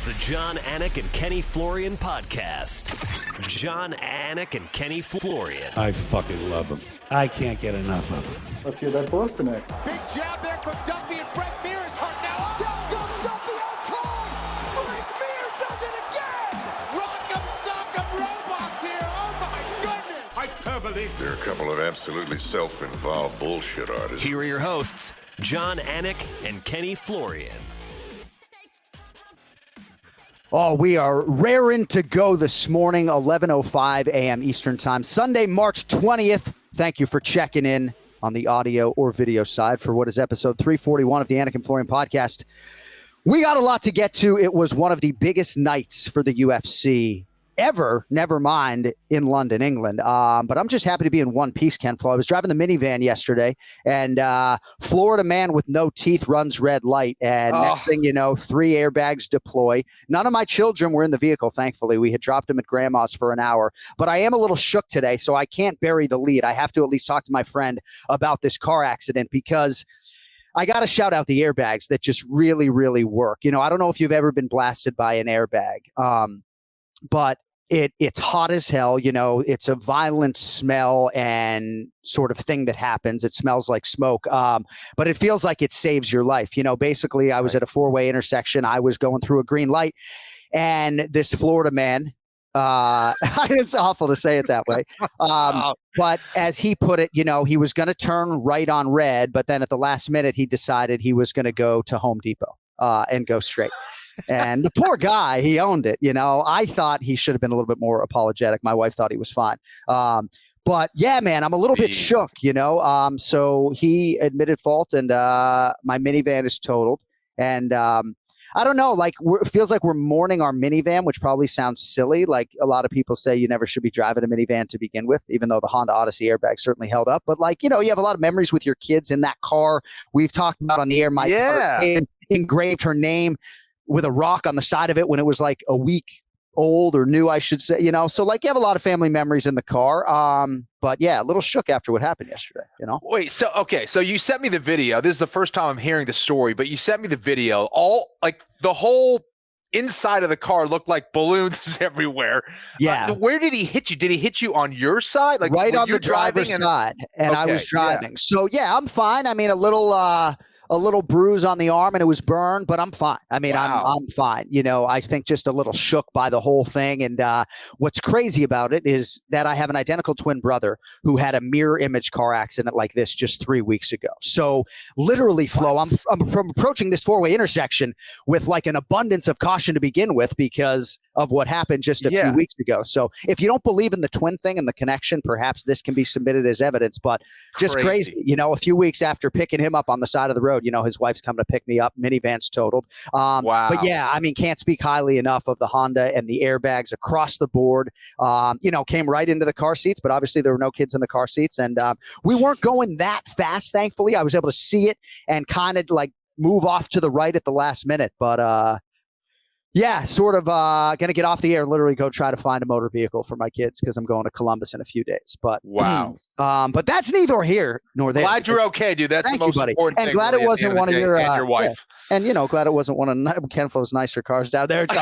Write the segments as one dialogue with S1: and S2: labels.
S1: The John, Anik, and Kenny-Florian podcast. John, Anik, and Kenny-Florian.
S2: I fucking love them. I can't get enough of them.
S3: Let's hear that Boston next.
S4: Big jab there from Duffy, and Frank Mir is hurt now. Down goes Duffy, out cold. Frank Mir does it again. Rock'em sock'em robots here. Oh my goodness.
S5: Hyperbole.
S6: There are a couple of absolutely self-involved bullshit artists.
S1: Here are your hosts, John, Anik, and Kenny-Florian.
S7: Oh, we are raring to go this morning, 11:05 a.m. Eastern Time, Sunday, March 20th. Thank you for checking in on the audio or video side for what is episode 341 of the Anik and Florian podcast. We got a lot to get to. It was one of the biggest nights for the UFC ever, never mind in London, England. But I'm just happy to be in one piece, Ken-Flo. I was driving the minivan yesterday, and Florida man with no teeth runs red light. And next thing you know, 3 airbags deploy. None of my children were in the vehicle, thankfully. We had dropped them at grandma's for an hour. But I am a little shook today, so I can't bury the lead. I have to at least talk to my friend about this car accident because I got to shout out the airbags that just really, really work. You know, I don't know if you've ever been blasted by an airbag. But it's hot as hell, you know, it's a violent smell and sort of thing that happens. It smells like smoke, but it feels like it saves your life. You know, basically I was at a 4-way intersection. I was going through a green light and this Florida man, it's awful to say it that way. But as he put it, you know, he was going to turn right on red, but then at the last minute, he decided he was going to go to Home Depot and go straight. And the poor guy, he owned it. You know, I thought he should have been a little bit more apologetic. My wife thought he was fine. But yeah, man, I'm a little bit shook, you know. So he admitted fault and my minivan is totaled. And I don't know, like it feels like we're mourning our minivan, which probably sounds silly. Like a lot of people say you never should be driving a minivan to begin with, even though the Honda Odyssey airbag certainly held up. But like, you know, you have a lot of memories with your kids in that car. We've talked about on the air, my daughter engraved her name with a rock on the side of it when it was like a week old or new, I should say, you know, so like you have a lot of family memories in the car. But yeah, a little shook after what happened yesterday, you know?
S5: Wait, so you sent me the video. This is the first time I'm hearing the story, but you sent me the video. All like the whole inside of the car looked like balloons everywhere.
S7: Yeah.
S5: Where did he hit you? Did he hit you on your side? Like
S7: right on the driver's side. And I was driving. Yeah. So yeah, I'm fine. I mean, a little bruise on the arm and it was burned, but I'm fine. I mean, wow. I'm fine. You know, I think just a little shook by the whole thing. And what's crazy about it is that I have an identical twin brother who had a mirror image car accident like this just 3 weeks ago. So literally, Flo, I'm approaching this 4-way intersection with like an abundance of caution to begin with because of what happened just a few weeks ago. So if you don't believe in the twin thing and the connection, perhaps this can be submitted as evidence, but just crazy. You know, a few weeks after picking him up on the side of the road, you know, his wife's coming to pick me up, minivan's totaled. Wow. But yeah, I mean, can't speak highly enough of the Honda and the airbags across the board, you know, came right into the car seats, but obviously there were no kids in the car seats and we weren't going that fast. Thankfully, I was able to see it and kind of like move off to the right at the last minute. But yeah, sort of going to get off the air and literally go try to find a motor vehicle for my kids because I'm going to Columbus in a few days. But
S5: wow.
S7: But that's neither here nor there.
S5: Glad you're okay, dude. That's the most important thing.
S7: And glad it wasn't one of your
S5: wife.
S7: Yeah. And you know, glad it wasn't one of Ken-Flo's nicer cars down there. But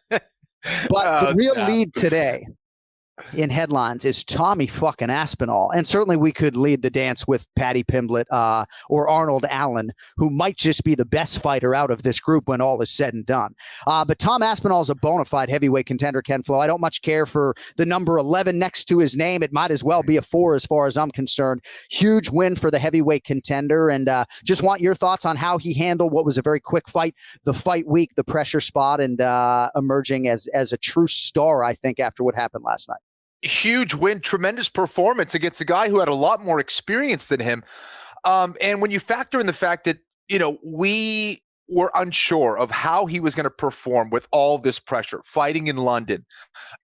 S7: the real lead today in headlines is Tommy fucking Aspinall. And certainly we could lead the dance with Paddy Pimblett or Arnold Allen, who might just be the best fighter out of this group when all is said and done. But Tom Aspinall is a bona fide heavyweight contender, Ken-Flo. I don't much care for the number 11 next to his name. It might as well be a 4 as far as I'm concerned. Huge win for the heavyweight contender. And just want your thoughts on how he handled what was a very quick fight, the fight week, the pressure spot, and emerging as a true star, I think, after what happened last night.
S5: Huge win, tremendous performance against a guy who had a lot more experience than him. And when you factor in the fact that, you know, we were unsure of how he was going to perform with all this pressure, fighting in London,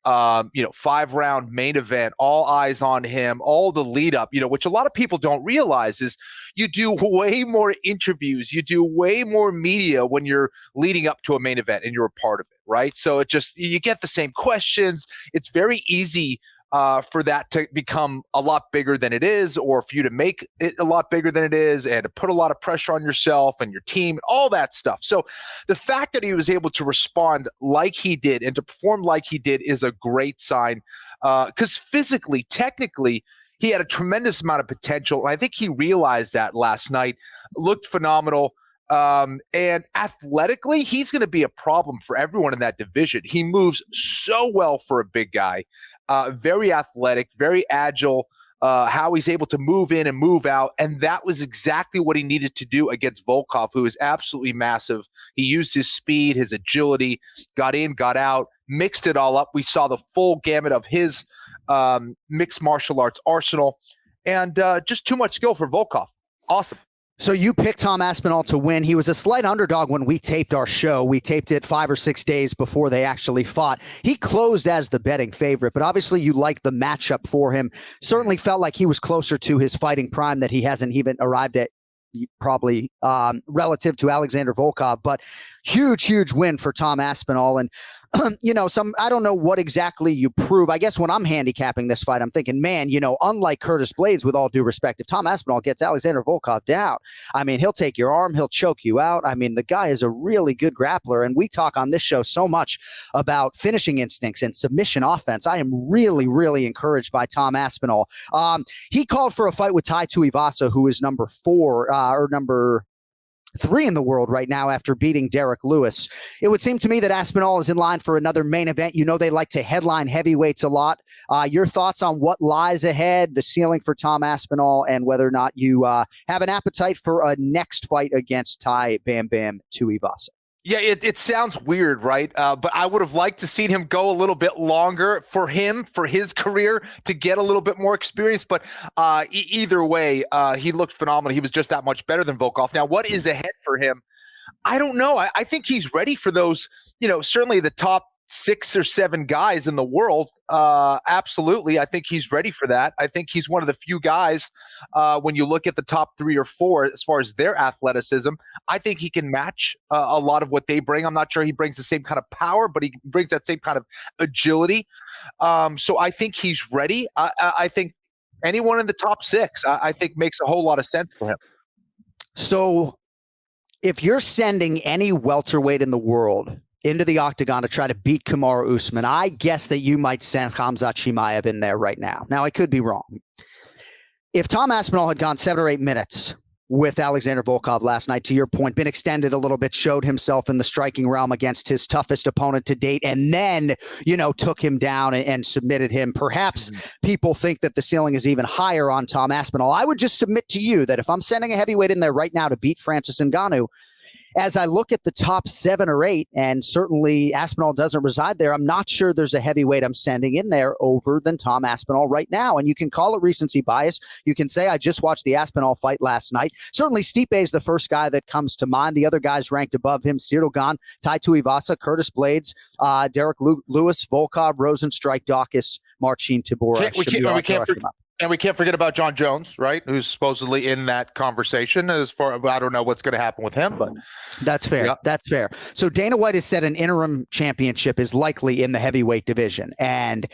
S5: 5-round main event, all eyes on him, all the lead up, you know, which a lot of people don't realize is you do way more interviews, you do way more media when you're leading up to a main event and you're a part of it, right? So it just, you get the same questions. It's very easy for that to become a lot bigger than it is, or for you to make it a lot bigger than it is, and to put a lot of pressure on yourself and your team, all that stuff. So the fact that he was able to respond like he did and to perform like he did is a great sign, because physically, technically, he had a tremendous amount of potential. And I think he realized that last night. Looked phenomenal. And athletically, he's going to be a problem for everyone in that division. He moves so well for a big guy, very athletic, very agile, how he's able to move in and move out. And that was exactly what he needed to do against Volkov, who is absolutely massive. He used his speed, his agility, got in, got out, mixed it all up. We saw the full gamut of his mixed martial arts arsenal, and just too much skill for Volkov. Awesome.
S7: So you picked Tom Aspinall to win. He was a slight underdog when we taped our show. We taped it 5 or 6 days before they actually fought. He closed as the betting favorite, but obviously you liked the matchup for him. Certainly felt like he was closer to his fighting prime that he hasn't even arrived at, probably relative to Alexander Volkov, but huge win for Tom Aspinall. And I don't know what exactly you prove. I guess when I'm handicapping this fight, I'm thinking, man, unlike Curtis Blaydes, with all due respect, if Tom Aspinall gets Alexander Volkov down, I mean, he'll take your arm, he'll choke you out. I mean, the guy is a really good grappler, and we talk on this show so much about finishing instincts and submission offense. I am really encouraged by Tom Aspinall. He called for a fight with Tai Tuivasa, who is number 3 in the world right now after beating Derek Lewis. It would seem to me that Aspinall is in line for another main event. They like to headline heavyweights a lot. Your thoughts on what lies ahead, the ceiling for Tom Aspinall, and whether or not you have an appetite for a next fight against Tai Bam Bam Tuivasa?
S5: Yeah, it sounds weird, right? But I would have liked to seen him go a little bit longer for his career, to get a little bit more experience. But either way, he looked phenomenal. He was just that much better than Volkov. Now, what is ahead for him? I don't know. I think he's ready for those, certainly the top 6 or 7 guys in the world. Absolutely. I think he's ready for that. I think he's one of the few guys, when you look at the top 3 or 4, as far as their athleticism, I think he can match a lot of what they bring. I'm not sure he brings the same kind of power, but he brings that same kind of agility. So I think he's ready. I think anyone in the top 6, I think makes a whole lot of sense for him.
S7: So if you're sending any welterweight in the world into the octagon to try to beat Kamaru Usman, I guess that you might send Khamzat Chimaev in there right now. Now, I could be wrong. If Tom Aspinall had gone 7 or 8 minutes with Alexander Volkov last night, to your point, been extended a little bit, showed himself in the striking realm against his toughest opponent to date, and then, took him down and submitted him, perhaps people think that the ceiling is even higher on Tom Aspinall. I would just submit to you that if I'm sending a heavyweight in there right now to beat Francis Ngannou, as I look at the top 7 or 8, and certainly Aspinall doesn't reside there, I'm not sure there's a heavyweight I'm sending in there over than Tom Aspinall right now. And you can call it recency bias. You can say, I just watched the Aspinall fight last night. Certainly Stipe is the first guy that comes to mind. The other guys ranked above him: Cyril Gane, Tai Tuivasa, Curtis Blaydes, Derek Lewis, Volkov, Rosenstrike, Daukaus, Marcin Tybura.
S5: We can't forget about John Jones, right? Who's supposedly in that conversation. I don't know what's going to happen with him, but
S7: that's fair. Yeah. That's fair. So Dana White has said an interim championship is likely in the heavyweight division. And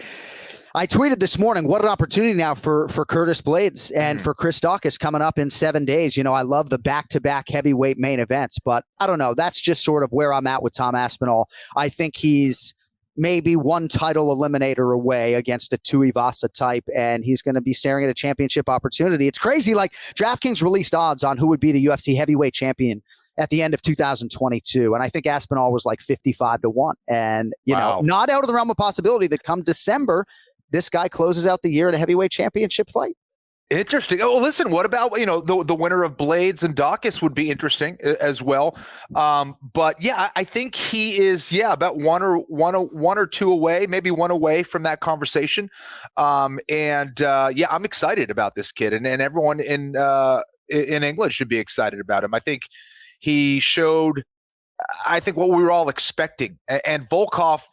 S7: I tweeted this morning, what an opportunity now for Curtis Blaydes and for Chris Daukaus coming up in 7 days. I love the back-to-back heavyweight main events, but I don't know. That's just sort of where I'm at with Tom Aspinall. I think he's maybe one title eliminator away against a Tuivasa type, and he's going to be staring at a championship opportunity. It's crazy. Like, DraftKings released odds on who would be the UFC heavyweight champion at the end of 2022, and I think Aspinall was like 55-1. And, not out of the realm of possibility that come December, this guy closes out the year in a heavyweight championship fight.
S5: Interesting. Oh, listen, what about, the winner of Blaydes and Daukaus would be interesting as well. But yeah, I think he is, about one or two away, maybe one away from that conversation. I'm excited about this kid, and everyone in England should be excited about him. I think he showed, what we were all expecting. And Volkov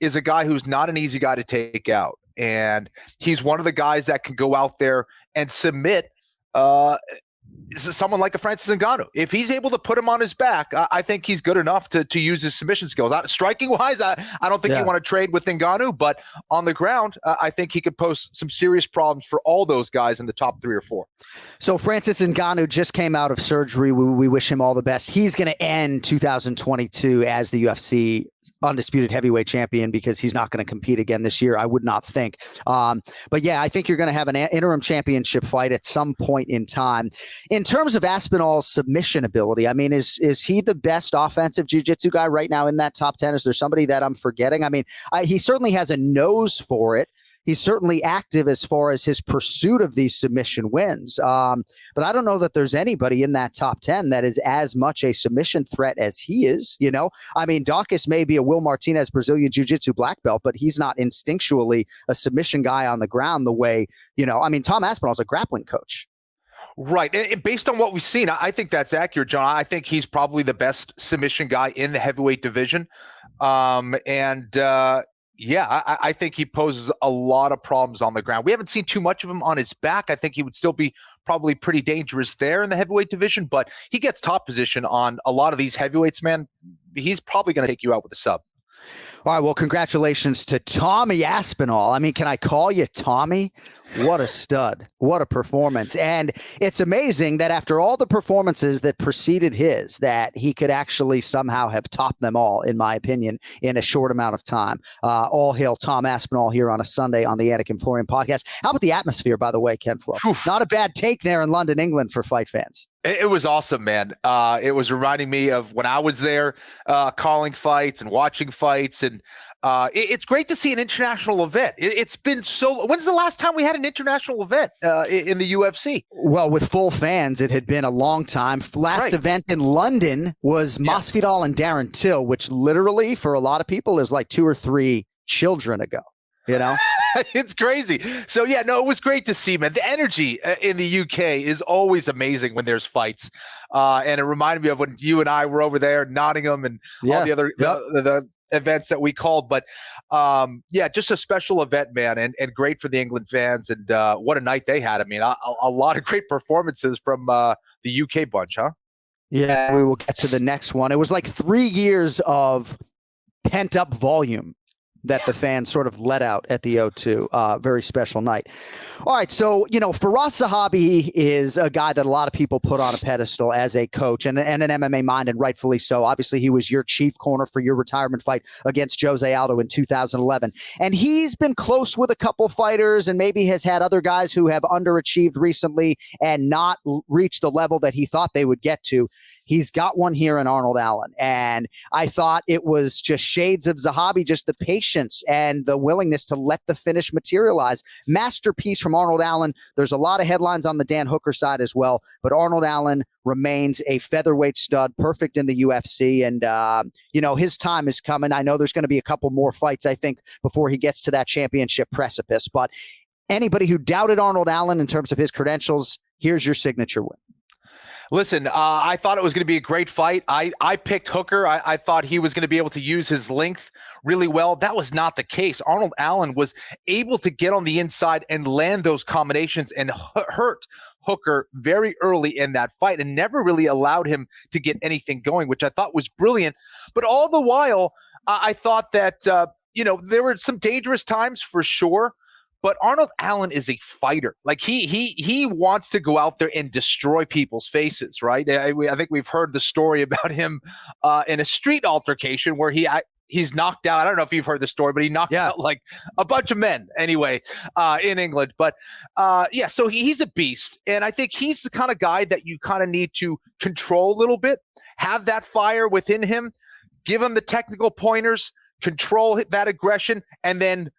S5: is a guy who's not an easy guy to take out. And he's one of the guys that can go out there and submit someone like a Francis Ngannou. If he's able to put him on his back, I think he's good enough to use his submission skills. Striking wise, I don't think you want to trade with Ngannou, but on the ground, I think he could pose some serious problems for all those guys in the top 3 or 4.
S7: So Francis Ngannou just came out of surgery. We wish him all the best. He's going to end 2022 as the UFC undisputed heavyweight champion because he's not going to compete again this year, I would not think. But yeah, I think you're going to have an interim championship fight at some point in time. In terms of Aspinall's submission ability, I mean, is he the best offensive jiu-jitsu guy right now in that top 10? Is there somebody that I'm forgetting? I mean, he certainly has a nose for it. He's certainly active as far as his pursuit of these submission wins. But I don't know that there's anybody in that top 10 that is as much a submission threat as he is. You know, I mean, Daukaus may be a Will Martinez Brazilian Jiu-Jitsu black belt, but he's not instinctually a submission guy on the ground the way, you know, I mean, Tom Aspinall is a grappling coach.
S5: Right. And based on what we've seen, I think that's accurate, John. I think he's probably the best submission guy in the heavyweight division. Yeah, I think he poses a lot of problems on the ground. We haven't seen too much of him on his back. I think he would still be probably pretty dangerous there in the heavyweight division, but he gets top position on a lot of these heavyweights, man. He's probably going to take you out with a sub.
S7: All right, well, congratulations to Tommy Aspinall. I mean, can I call you Tommy? What a stud. What a performance. And it's amazing that after all the performances that preceded his, that he could actually somehow have topped them all, in my opinion, in a short amount of time. All hail Tom Aspinall here on a Sunday on the Anik and Florian podcast. How about the atmosphere, by the way, Ken-Flo? Not a bad take there in London, England for fight fans.
S5: It was awesome, man. It was reminding me of when I was there calling fights and watching fights. And it's great to see an international event. It's been so – when's the last time we had an international event in the UFC?
S7: Well, with full fans, it had been a long time. Last event in London was Masvidal and Darren Till, which literally for a lot of people is like 2 or 3 children ago, you know?
S5: It's crazy. So, yeah, no, it was great to see, man. The energy in the UK is always amazing when there's fights. And it reminded me of when you and I were over there, Nottingham and all the other the events that we called. But, just a special event, man, and great for the England fans. And what a night they had. I mean, a lot of great performances from the UK bunch, huh?
S7: Yeah, we will get to the next one. It was like 3 years of pent-up volume that the fans sort of let out at the O2. Very special night. All right, so, you know, Firas Zahabi is a guy that a lot of people put on a pedestal as a coach and an MMA mind, and rightfully so. Obviously, he was your chief corner for your retirement fight against Jose Aldo in 2011. And he's been close with a couple fighters and maybe has had other guys who have underachieved recently and not reached the level that he thought they would get to. He's got one here in Arnold Allen. And I thought it was just shades of Zahabi, just the patience and the willingness to let the finish materialize. Masterpiece from Arnold Allen. There's a lot of headlines on the Dan Hooker side as well, but Arnold Allen remains a featherweight stud, perfect in the UFC. And, his time is coming. I know there's going to be a couple more fights, I think, before he gets to that championship precipice. But anybody who doubted Arnold Allen in terms of his credentials, here's your signature win.
S5: Listen, I thought it was going to be a great fight. I picked Hooker. I thought he was going to be able to use his length really well. That was not the case. Arnold Allen was able to get on the inside and land those combinations and hurt Hooker very early in that fight and never really allowed him to get anything going, which I thought was brilliant. But all the while, I thought that, there were some dangerous times for sure. But Arnold Allen is a fighter. Like he wants to go out there and destroy people's faces, right? I think we've heard the story about him in a street altercation where he's knocked out. I don't know if you've heard the story, but he knocked out like a bunch of men anyway in England. But so he's a beast. And I think he's the kind of guy that you kind of need to control a little bit, have that fire within him, give him the technical pointers, control that aggression, and then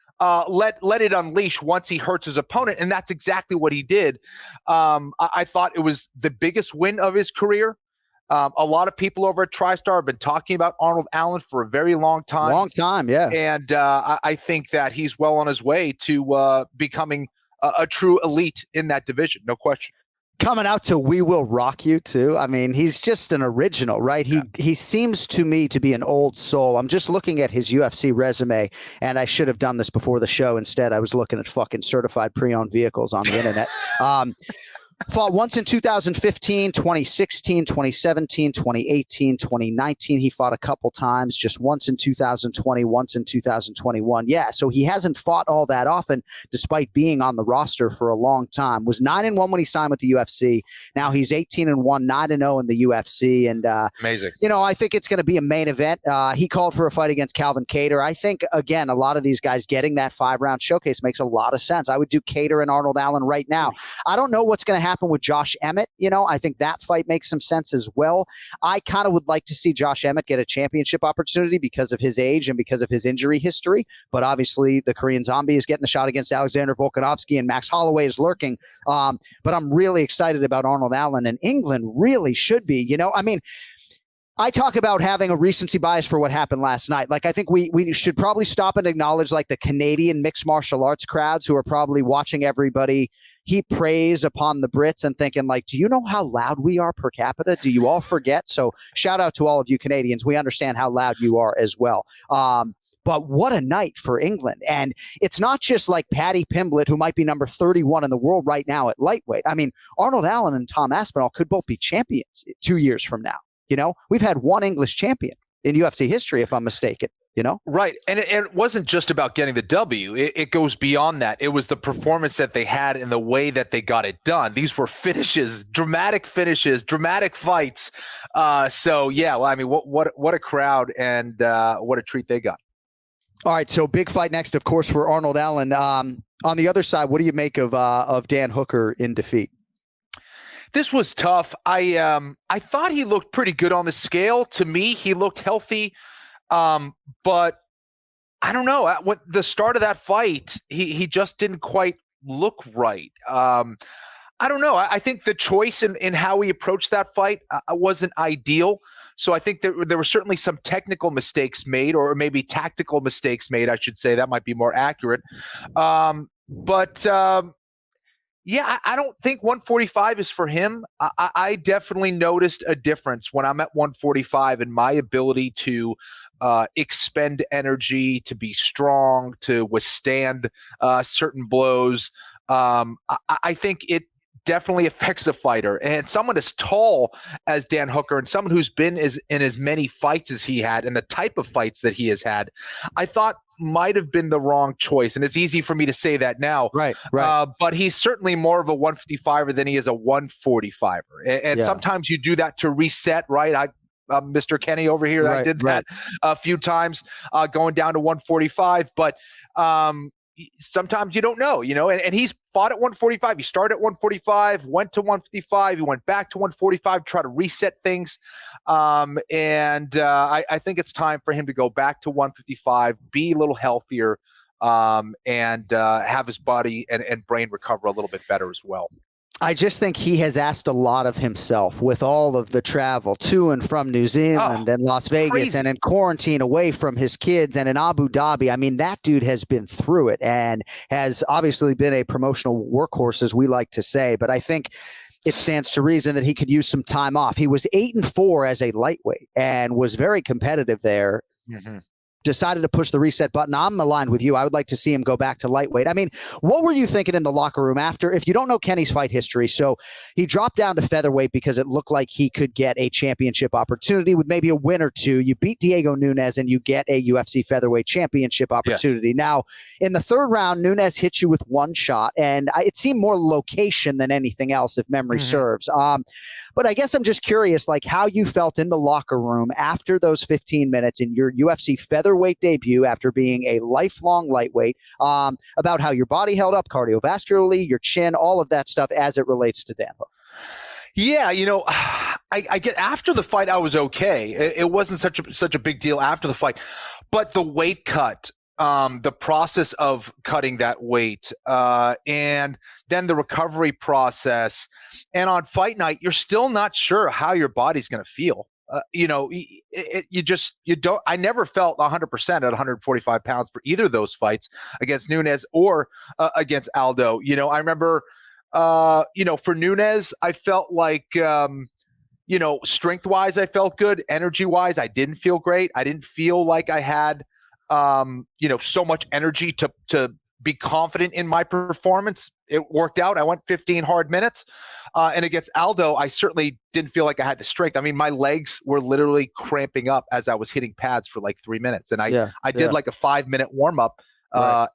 S5: let it unleash once he hurts his opponent. And that's exactly what he did. I thought it was the biggest win of his career. A lot of people over at TriStar have been talking about Arnold Allen for a very long time.
S7: Long time, yeah.
S5: And I think that he's well on his way to becoming a true elite in that division. No question.
S7: Coming out to We Will Rock You, too. I mean, he's just an original, right? He seems to me to be an old soul. I'm just looking at his UFC resume, and I should have done this before the show. Instead, I was looking at fucking certified pre-owned vehicles on the internet. Fought once in 2015, 2016, 2017, 2018, 2019. He fought a couple times, just once in 2020, once in 2021. Yeah, so he hasn't fought all that often, despite being on the roster for a long time. Was 9-1 when he signed with the UFC. Now he's 18-1, 9-0 in the UFC. And,
S5: amazing.
S7: I think it's going to be a main event. He called for a fight against Calvin Kattar. I think, again, a lot of these guys getting that 5-round showcase makes a lot of sense. I would do Kattar and Arnold Allen right now. I don't know what's going to happen with Josh Emmett. I think that fight makes some sense as well. I kind of would like to see Josh Emmett get a championship opportunity because of his age and because of his injury history. But obviously, the Korean Zombie is getting the shot against Alexander Volkanovski, and Max Holloway is lurking. But I'm really excited about Arnold Allen, and England really should be. I talk about having a recency bias for what happened last night. Like, I think we should probably stop and acknowledge like the Canadian mixed martial arts crowds who are probably watching everybody heap praise upon the Brits and thinking like, do you know how loud we are per capita? Do you all forget? So shout out to all of you Canadians. We understand how loud you are as well. But what a night for England. And it's not just like Paddy Pimblett, who might be number 31 in the world right now at lightweight. I mean, Arnold Allen and Tom Aspinall could both be champions 2 years from now. We've had one English champion in UFC history, if I'm mistaken.
S5: Right. And it wasn't just about getting the W. It goes beyond that. It was the performance that they had and the way that they got it done. These were finishes, dramatic fights. So, yeah, well, I mean, what a crowd and what a treat they got.
S7: All right. So big fight next, of course, for Arnold Allen. On the other side, what do you make of Dan Hooker in defeat?
S5: This was tough. I thought he looked pretty good on the scale. To me, he looked healthy. But I don't know. At the start of that fight, he just didn't quite look right. I don't know. I think the choice in how he approached that fight wasn't ideal. So I think there were certainly some technical mistakes made, or maybe tactical mistakes made, I should say. That might be more accurate. Yeah, I don't think 145 is for him. I definitely noticed a difference when I'm at 145 in my ability to expend energy, to be strong, to withstand certain blows. I think it definitely affects a fighter. And someone as tall as Dan Hooker and someone who's been in as many fights as he had and the type of fights that he has had, I thought might have been the wrong choice. And it's easy for me to say that now.
S7: Right.
S5: But he's certainly more of a 155er than he is a 145er. And sometimes you do that to reset, right? Mr. Kenny over here, I did that a few times going down to 145. But sometimes you don't know, and he's fought at 145. He started at 145, went to 155. He went back to 145, try to reset things. I think it's time for him to go back to 155, be a little healthier, and have his body and brain recover a little bit better as well.
S7: I just think he has asked a lot of himself with all of the travel to and from New Zealand and Las Vegas, crazy. And in quarantine away from his kids and in Abu Dhabi. I mean, that dude has been through it and has obviously been a promotional workhorse, as we like to say. But I think it stands to reason that he could use some time off. He was 8-4 as a lightweight and was very competitive there. Mm-hmm. Decided to push the reset button. I'm aligned with you. I would like to see him go back to lightweight. I mean, what were you thinking in the locker room after? If you don't know Kenny's fight history, so he dropped down to featherweight because it looked like he could get a championship opportunity with maybe a win or two. You beat Diego Nunes and you get a UFC featherweight championship opportunity. Yeah. Now, in the third round, Nunes hit you with one shot, and it seemed more location than anything else, if memory serves. But I guess I'm just curious, like how you felt in the locker room after those 15 minutes in your UFC featherweight debut after being a lifelong lightweight, about how your body held up cardiovascularly, your chin, all of that stuff as it relates to Dan Hooker.
S5: Yeah, I get after the fight, I was okay. It wasn't such a big deal after the fight, but the weight cut, the process of cutting that weight, and then the recovery process, and on fight night, you're still not sure how your body's going to feel. You don't. I never felt 100% at 145 pounds for either of those fights against Nunes or against Aldo. I remember, for Nunes, I felt like, strength wise, I felt good. Energy wise, I didn't feel great. I didn't feel like I had, so much energy to be confident in my performance. It worked out. I went 15 hard minutes. And against Aldo, I certainly didn't feel like I had the strength. I mean, my legs were literally cramping up as I was hitting pads for like 3 minutes. And I did like a 5-minute warm up.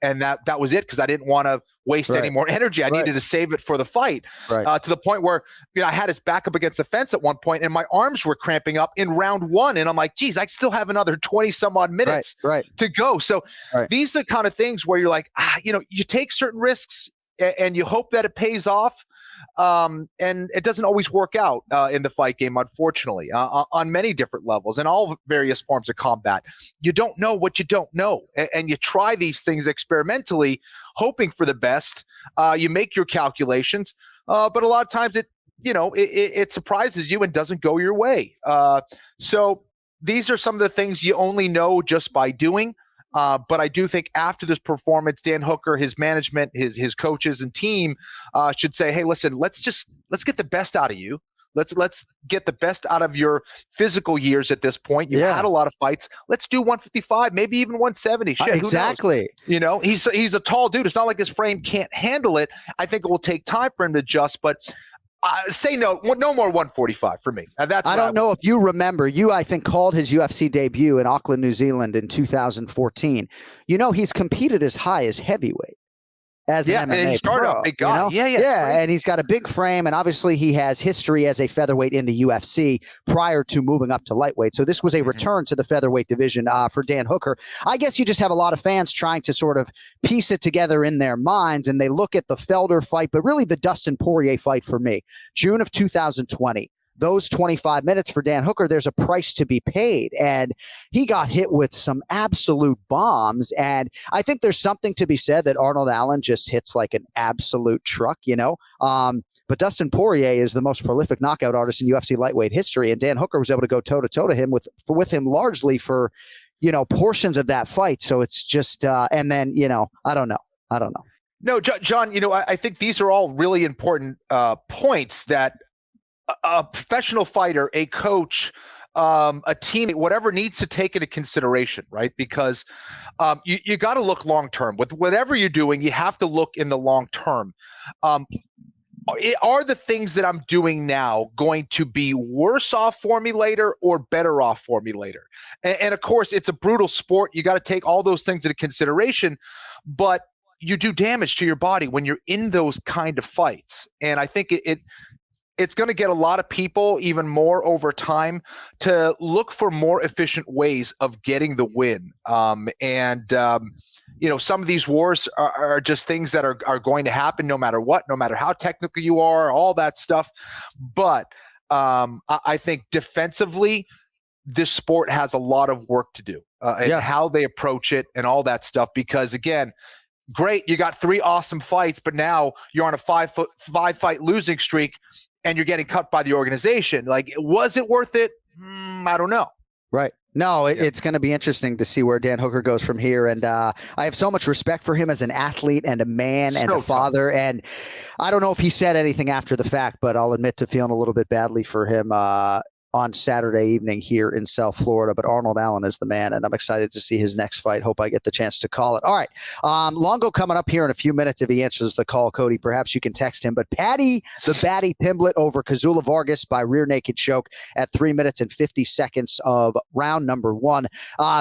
S5: And that was it, because I didn't want to waste any more energy. I needed to save it for the fight, to the point where I had his back up against the fence at one point, and my arms were cramping up in round 1. And I'm like, geez, I still have another 20 some odd minutes to go. So these are kind of things where you're like, you take certain risks and you hope that it pays off. And it doesn't always work out in the fight game, unfortunately, on many different levels and all various forms of combat. You don't know what you don't know, and you try these things experimentally, hoping for the best. You make your calculations, but a lot of times it surprises you and doesn't go your way. So these are some of the things you only know just by doing. But I do think after this performance, Dan Hooker, his management, his coaches and team should say, hey, listen, let's get the best out of you. Let's get the best out of your physical years at this point. You've had a lot of fights. Let's do 155, maybe even 170. Shit,
S7: exactly.
S5: He's a tall dude. It's not like his frame can't handle it. I think it will take time for him to adjust, but say no more 145 for me. I don't
S7: know if you remember, I think called his UFC debut in Auckland, New Zealand in 2014. He's competed as high as heavyweight. As an MMA
S5: and he started
S7: pro,
S5: off big guy.
S7: And he's got a big frame, and obviously he has history as a featherweight in the UFC prior to moving up to lightweight. So this was a return to the featherweight division for Dan Hooker. I guess you just have a lot of fans trying to sort of piece it together in their minds, and they look at the Felder fight, but really the Dustin Poirier fight for me, June of 2020. Those 25 minutes for Dan Hooker, there's a price to be paid. And he got hit with some absolute bombs. And I think there's something to be said that Arnold Allen just hits like an absolute truck, But Dustin Poirier is the most prolific knockout artist in UFC lightweight history. And Dan Hooker was able to go toe-to-toe to him with him largely for, portions of that fight. So it's just, and then, I don't know.
S5: No, John, I think these are all really important points that a professional fighter, a coach, a teammate, whatever needs to take into consideration, right? Because you got to look long term. With whatever you're doing, you have to look in the long term. Are the things that I'm doing now going to be worse off for me later or better off for me later? And of course, it's a brutal sport. You got to take all those things into consideration, but you do damage to your body when you're in those kind of fights. And I think it's going to get a lot of people even more over time to look for more efficient ways of getting the win. Some of these wars are just things that are going to happen no matter what, no matter how technical you are, all that stuff. But I think defensively, this sport has a lot of work to do and how they approach it and all that stuff. Because again, great, you got 3 awesome fights, but now you're on a 5 fight losing streak and you're getting cut by the organization. Like, was it worth it? I don't know.
S7: Right. No, it's going to be interesting to see where Dan Hooker goes from here. And I have so much respect for him as an athlete and a man and a father. And I don't know if he said anything after the fact, but I'll admit to feeling a little bit badly for him on Saturday evening here in South Florida. But Arnold Allen is the man, and I'm excited to see his next fight. Hope I get the chance to call it. All right. Longo coming up here in a few minutes. If he answers the call, Cody, perhaps you can text him. But Paddy Pimblett over Kazula Vargas by rear naked choke at 3 minutes and 50 seconds of round number 1.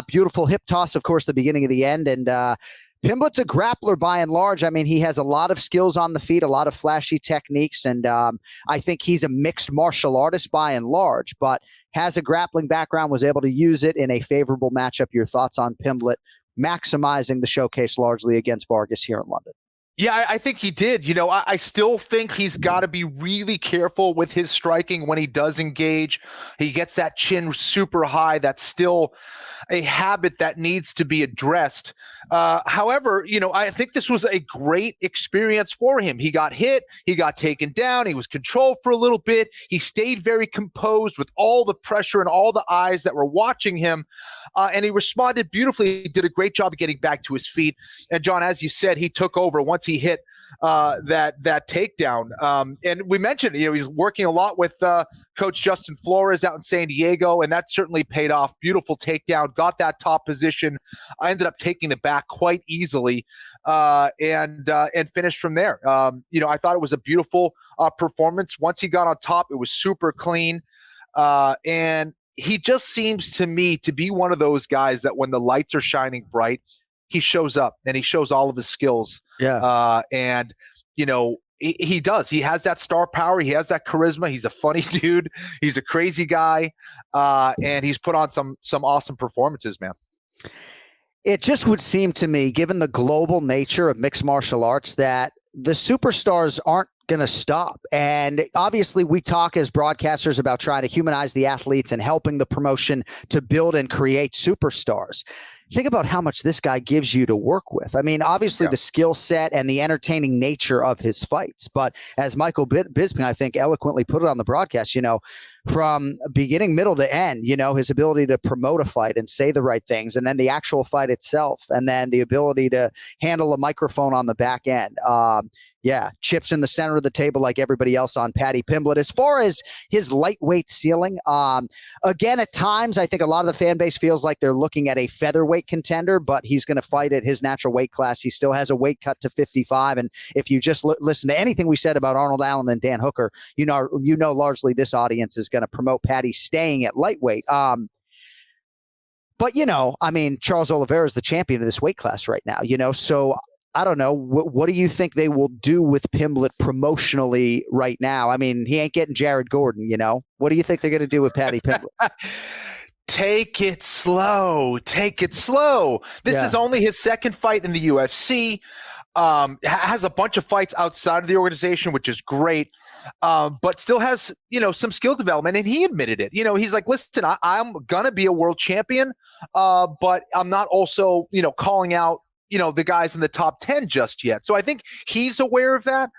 S7: Beautiful hip toss, of course, the beginning of the end. And Pimblett's a grappler by and large. I mean, he has a lot of skills on the feet, a lot of flashy techniques, and I think he's a mixed martial artist by and large, but has a grappling background, was able to use it in a favorable matchup. Your thoughts on Pimblett maximizing the showcase largely against Vargas here in London?
S5: Yeah, I think he did. I still think he's got to be really careful with his striking when he does engage. He gets that chin super high. That's still a habit that needs to be addressed. However, I think this was a great experience for him. He got hit. He got taken down. He was controlled for a little bit. He stayed very composed with all the pressure and all the eyes that were watching him. And he responded beautifully. He did a great job of getting back to his feet. And John, as you said, he took over once he hit that takedown. And we mentioned, he's working a lot with Coach Justin Flores out in San Diego, and that certainly paid off. Beautiful takedown, got that top position. I ended up taking the back quite easily, and finished from there. I thought it was a beautiful performance. Once he got on top, it was super clean, and he just seems to me to be one of those guys that when the lights are shining bright, he shows up and he shows all of his skills.
S7: Yeah.
S5: And he does. He has that star power. He has that charisma. He's a funny dude. He's a crazy guy. And he's put on some awesome performances, man.
S7: It just would seem to me, given the global nature of mixed martial arts, that the superstars aren't going to stop. And obviously we talk as broadcasters about trying to humanize the athletes and helping the promotion to build and create superstars. Think about how much this guy gives you to work with. I mean, obviously the skill set and the entertaining nature of his fights. But as Michael Bisping, I think, eloquently put it on the broadcast, from beginning, middle to end, his ability to promote a fight and say the right things, and then the actual fight itself, and then the ability to handle a microphone on the back end. Chips in the center of the table like everybody else on Paddy Pimblett. As far as his lightweight ceiling, again, at times, I think a lot of the fan base feels like they're looking at a featherweight contender, but he's going to fight at his natural weight class. He still has a weight cut to 55. And if you just listen to anything we said about Arnold Allen and Dan Hooker, largely this audience is going to promote Paddy staying at lightweight. But, Charles Oliveira is the champion of this weight class right now, so I don't know. What do you think they will do with Pimblett promotionally right now? I mean, he ain't getting Jared Gordon, What do you think they're going to do with Paddy Pimblett?
S5: Take it slow. Take it slow. This is only his second fight in the UFC. Has a bunch of fights outside of the organization, which is great, but still has, some skill development. And he admitted it. He's like, listen, I'm going to be a world champion, but I'm not also, calling out, the guys in the top 10 just yet. So I think he's aware of that.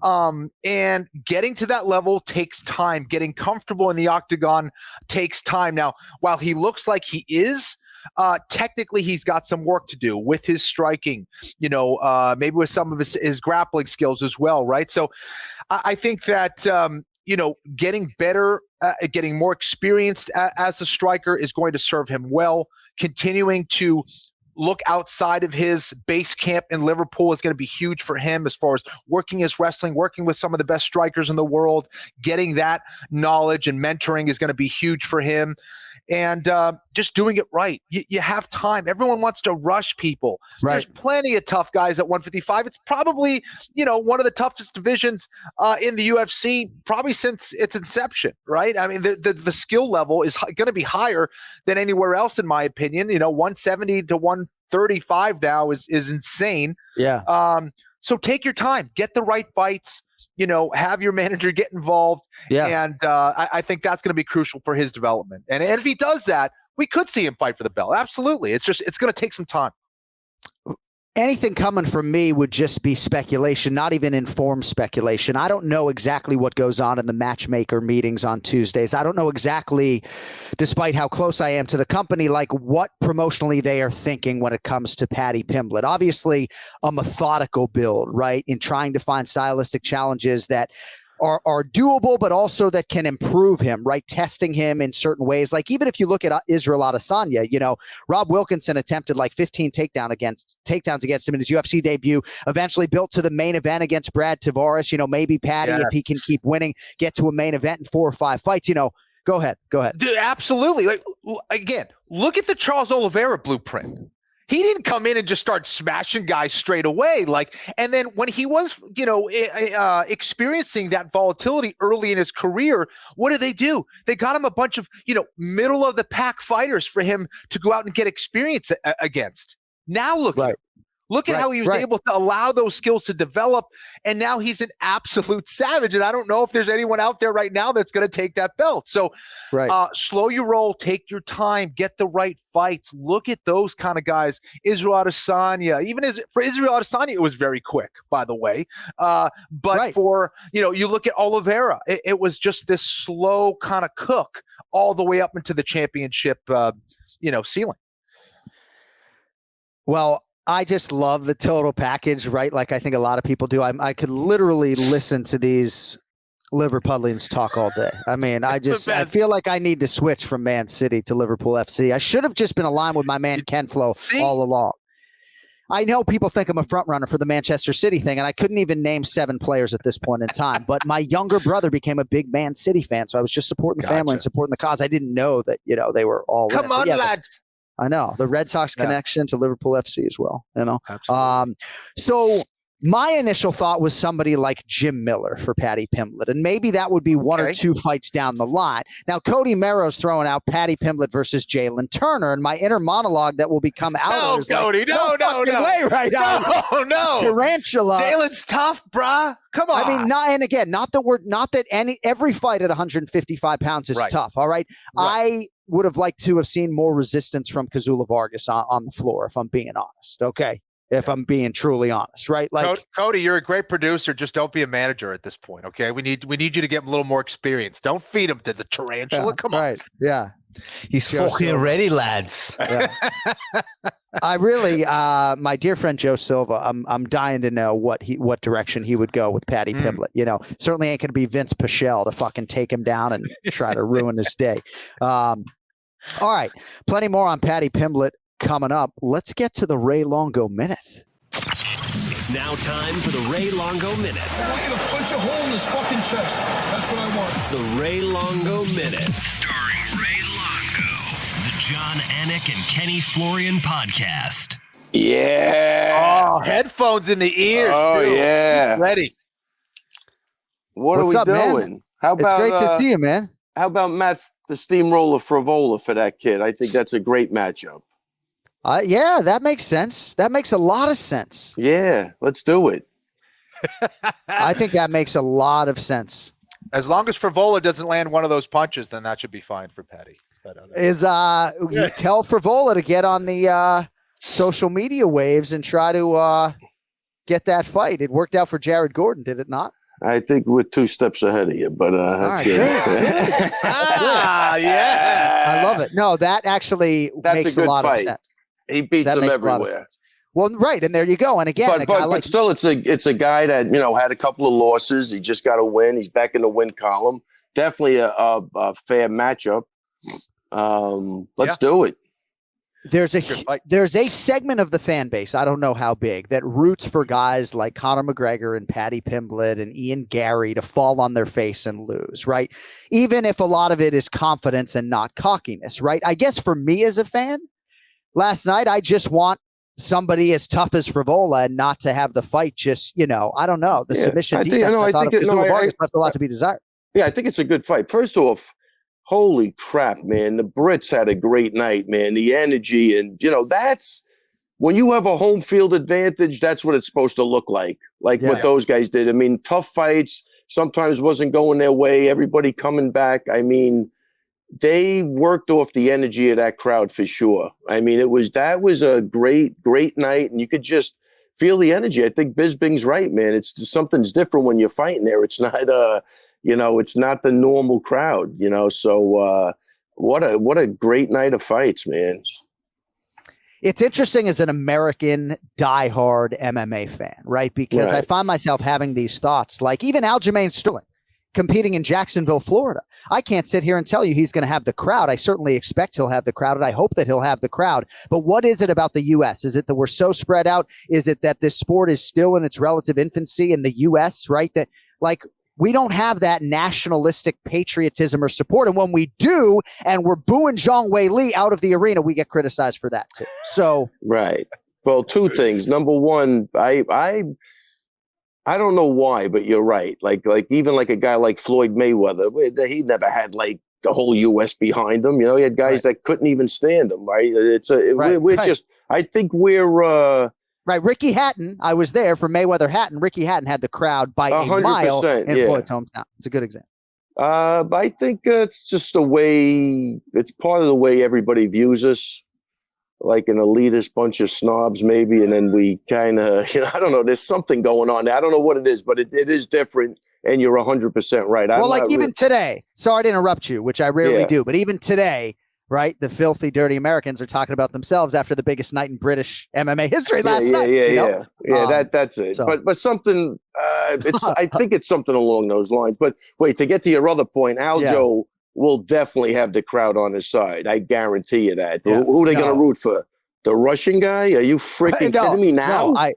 S5: And getting to that level takes time. Getting comfortable in the octagon takes time. Now, while he looks like he is, technically he's got some work to do with his striking, maybe with some of his grappling skills as well. Right. So I think that, getting better, getting more experienced as a striker is going to serve him well. Continuing to look outside of his base camp in Liverpool is going to be huge for him as far as working his wrestling, working with some of the best strikers in the world. Getting that knowledge and mentoring is going to be huge for him. And just doing it right. You have time. Everyone wants to rush people. Right. There's plenty of tough guys at 155. It's probably, one of the toughest divisions in the UFC probably since its inception, right? I mean, the skill level is going to be higher than anywhere else, in my opinion. 170 to 135 now is insane.
S7: Yeah.
S5: So take your time. Get the right fights. Have your manager get involved. Yeah. And I think that's going to be crucial for his development. And if he does that, we could see him fight for the belt. Absolutely. It's going to take some time.
S7: Anything coming from me would just be speculation, not even informed speculation. I don't know exactly what goes on in the matchmaker meetings on Tuesdays. I don't know exactly, despite how close I am to the company, like what promotionally they are thinking when it comes to Paddy Pimblett. Obviously, a methodical build, right, in trying to find stylistic challenges that are doable, but also that can improve him, right? Testing him in certain ways. Like even if you look at Israel Adesanya, Rob Wilkinson attempted like 15 takedowns against him in his UFC debut, eventually built to the main event against Brad Tavares. Maybe Paddy, if he can keep winning, get to a main event in 4 or 5 fights. Go ahead. Dude,
S5: absolutely. Like, again, look at the Charles Oliveira blueprint. He didn't come in and just start smashing guys straight away. And then when he was, experiencing that volatility early in his career, what did they do? They got him a bunch of, middle of the pack fighters for him to go out and get experience against. Now look at him. Look at how he was able to allow those skills to develop, and now he's an absolute savage. And I don't know if there's anyone out there right now that's going to take that belt. So slow your roll, take your time, get the right fights. Look at those kind of guys. Israel Adesanya, for Israel Adesanya, it was very quick, by the way. But for, you look at Oliveira, it was just this slow kind of cook all the way up into the championship, ceiling.
S7: Well, I just love the total package, right? Like I think a lot of people do. I could literally listen to these Liverpudlians talk all day. I mean, I feel like I need to switch from Man City to Liverpool FC. I should have just been aligned with my man Ken-Flo all along. I know people think I'm a front runner for the Manchester City thing, and I couldn't even name 7 players at this point in time. But my younger brother became a big Man City fan, so I was just supporting the family and supporting the cause. I didn't know that, they were all
S5: Come on, lad.
S7: I know the Red Sox connection to Liverpool FC as well.
S5: Absolutely.
S7: So my initial thought was somebody like Jim Miller for Paddy Pimblett, and maybe that would be one or two fights down the line. Now, Cody Merrow's throwing out Paddy Pimblett versus Jalen Turner, and my inner monologue that will become out.
S5: No, Cody, no
S7: way right now.
S5: No.
S7: Tarantula.
S5: Jalen's tough, brah. Come on.
S7: I mean, not that every fight at 155 pounds is tough. All right. I would have liked to have seen more resistance from Kazula Vargas on the floor, if I'm being honest. Okay. If I'm being truly honest, right? Like
S5: Cody, you're a great producer. Just don't be a manager at this point, okay? We need you to get a little more experience. Don't feed him to the tarantula. Come on.
S7: Right. Yeah.
S3: He's fucking ready, lads.
S7: Yeah. I really, my dear friend Joe Silva, I'm dying to know what direction he would go with Paddy Pimblett. Certainly ain't going to be Vince Pichel to fucking take him down and try to ruin his day. All right. Plenty more on Paddy Pimblett coming up. Let's get to the Ray Longo Minute.
S1: It's now time for the Ray Longo Minute.
S8: I want you to punch a hole in his fucking chest. That's what I want.
S1: The Ray Longo Minute. Starring Ray Longo. The John, Anik, and Kenny-Florian podcast.
S9: Yeah.
S5: Oh, headphones in the ears.
S9: Oh,
S5: dude.
S9: yeah.
S5: Get ready.
S9: What's
S7: up,
S9: doing?
S7: Man?
S9: How about,
S7: it's great to see you, man.
S9: How about Matt the Steamroller Frivola for that kid? I think that's a great matchup.
S7: Yeah, that makes sense. That makes a lot of sense.
S9: Yeah, let's do it.
S7: I think that makes a lot of sense.
S5: As long as Frivola doesn't land one of those punches, then that should be fine for Paddy.
S7: You tell Frivola to get on the social media waves and try to get that fight. It worked out for Jared Gordon, did it not?
S9: I think we're 2 steps ahead of you, but that's good.
S5: Yeah.
S7: I love it. No, that actually makes a lot of sense.
S9: He beats them everywhere.
S7: Well, right, and there you go. And again,
S9: but still, it's a guy that had a couple of losses. He just got a win. He's back in the win column. Definitely a fair matchup. Let's do it.
S7: There's a segment of the fan base, I don't know how big, that roots for guys like Conor McGregor and Paddy Pimblett and Ian Gary to fall on their face and lose, right? Even if a lot of it is confidence and not cockiness, right? I guess for me as a fan, last night, I just want somebody as tough as Frivola and not to have the fight just, I don't know. The submission defense, I thought Vargas left a lot to be desired.
S9: Yeah, I think it's a good fight. First off, holy crap, man. The Brits had a great night, man. The energy and, that's when you have a home field advantage, that's what it's supposed to look like what those guys did. I mean, tough fights, sometimes wasn't going their way, everybody coming back. I mean, they worked off the energy of that crowd for sure. I mean, that was a great night, and you could just feel the energy. I think Bisbing's right, man. Something's different when you're fighting there. It's not it's not the normal crowd, So what a great night of fights, man.
S7: It's interesting as an American diehard MMA fan, right? Because I find myself having these thoughts, like even Aljamain Sterling competing in Jacksonville, Florida. I can't sit here and tell you he's going to have the crowd. I certainly expect he'll have the crowd, and I hope that he'll have the crowd. But what is it about the U.S.? Is it that we're so spread out? Is it that this sport is still in its relative infancy in the U.S., right? That, we don't have that nationalistic patriotism or support. And when we do, and we're booing Zhang Wei Li out of the arena, we get criticized for that too. So
S9: right. Well, 2 things. Number one, I don't know why, but you're right. Like even like a guy like Floyd Mayweather, he never had like the whole U.S. behind him. He had guys that couldn't even stand him. Right? I think we're.
S7: Right, Ricky Hatton, I was there for Mayweather Hatton. Ricky Hatton had the crowd by a mile in Floyd's hometown. It's a good example.
S9: I think it's just it's part of the way everybody views us, like an elitist bunch of snobs maybe, and then we kind of, I don't know, there's something going on there. I don't know what it is, but it is different, and you're 100% right.
S7: Well, even today, sorry to interrupt you, which I rarely do, but even today, right? The filthy, dirty Americans are talking about themselves after the biggest night in British MMA history last night.
S9: That's it. So. But something, I think it's something along those lines. But wait, to get to your other point, Aljo will definitely have the crowd on his side. I guarantee you that. Yeah. Who are they going to root for? The Russian guy? Are you freaking kidding me now?
S7: No,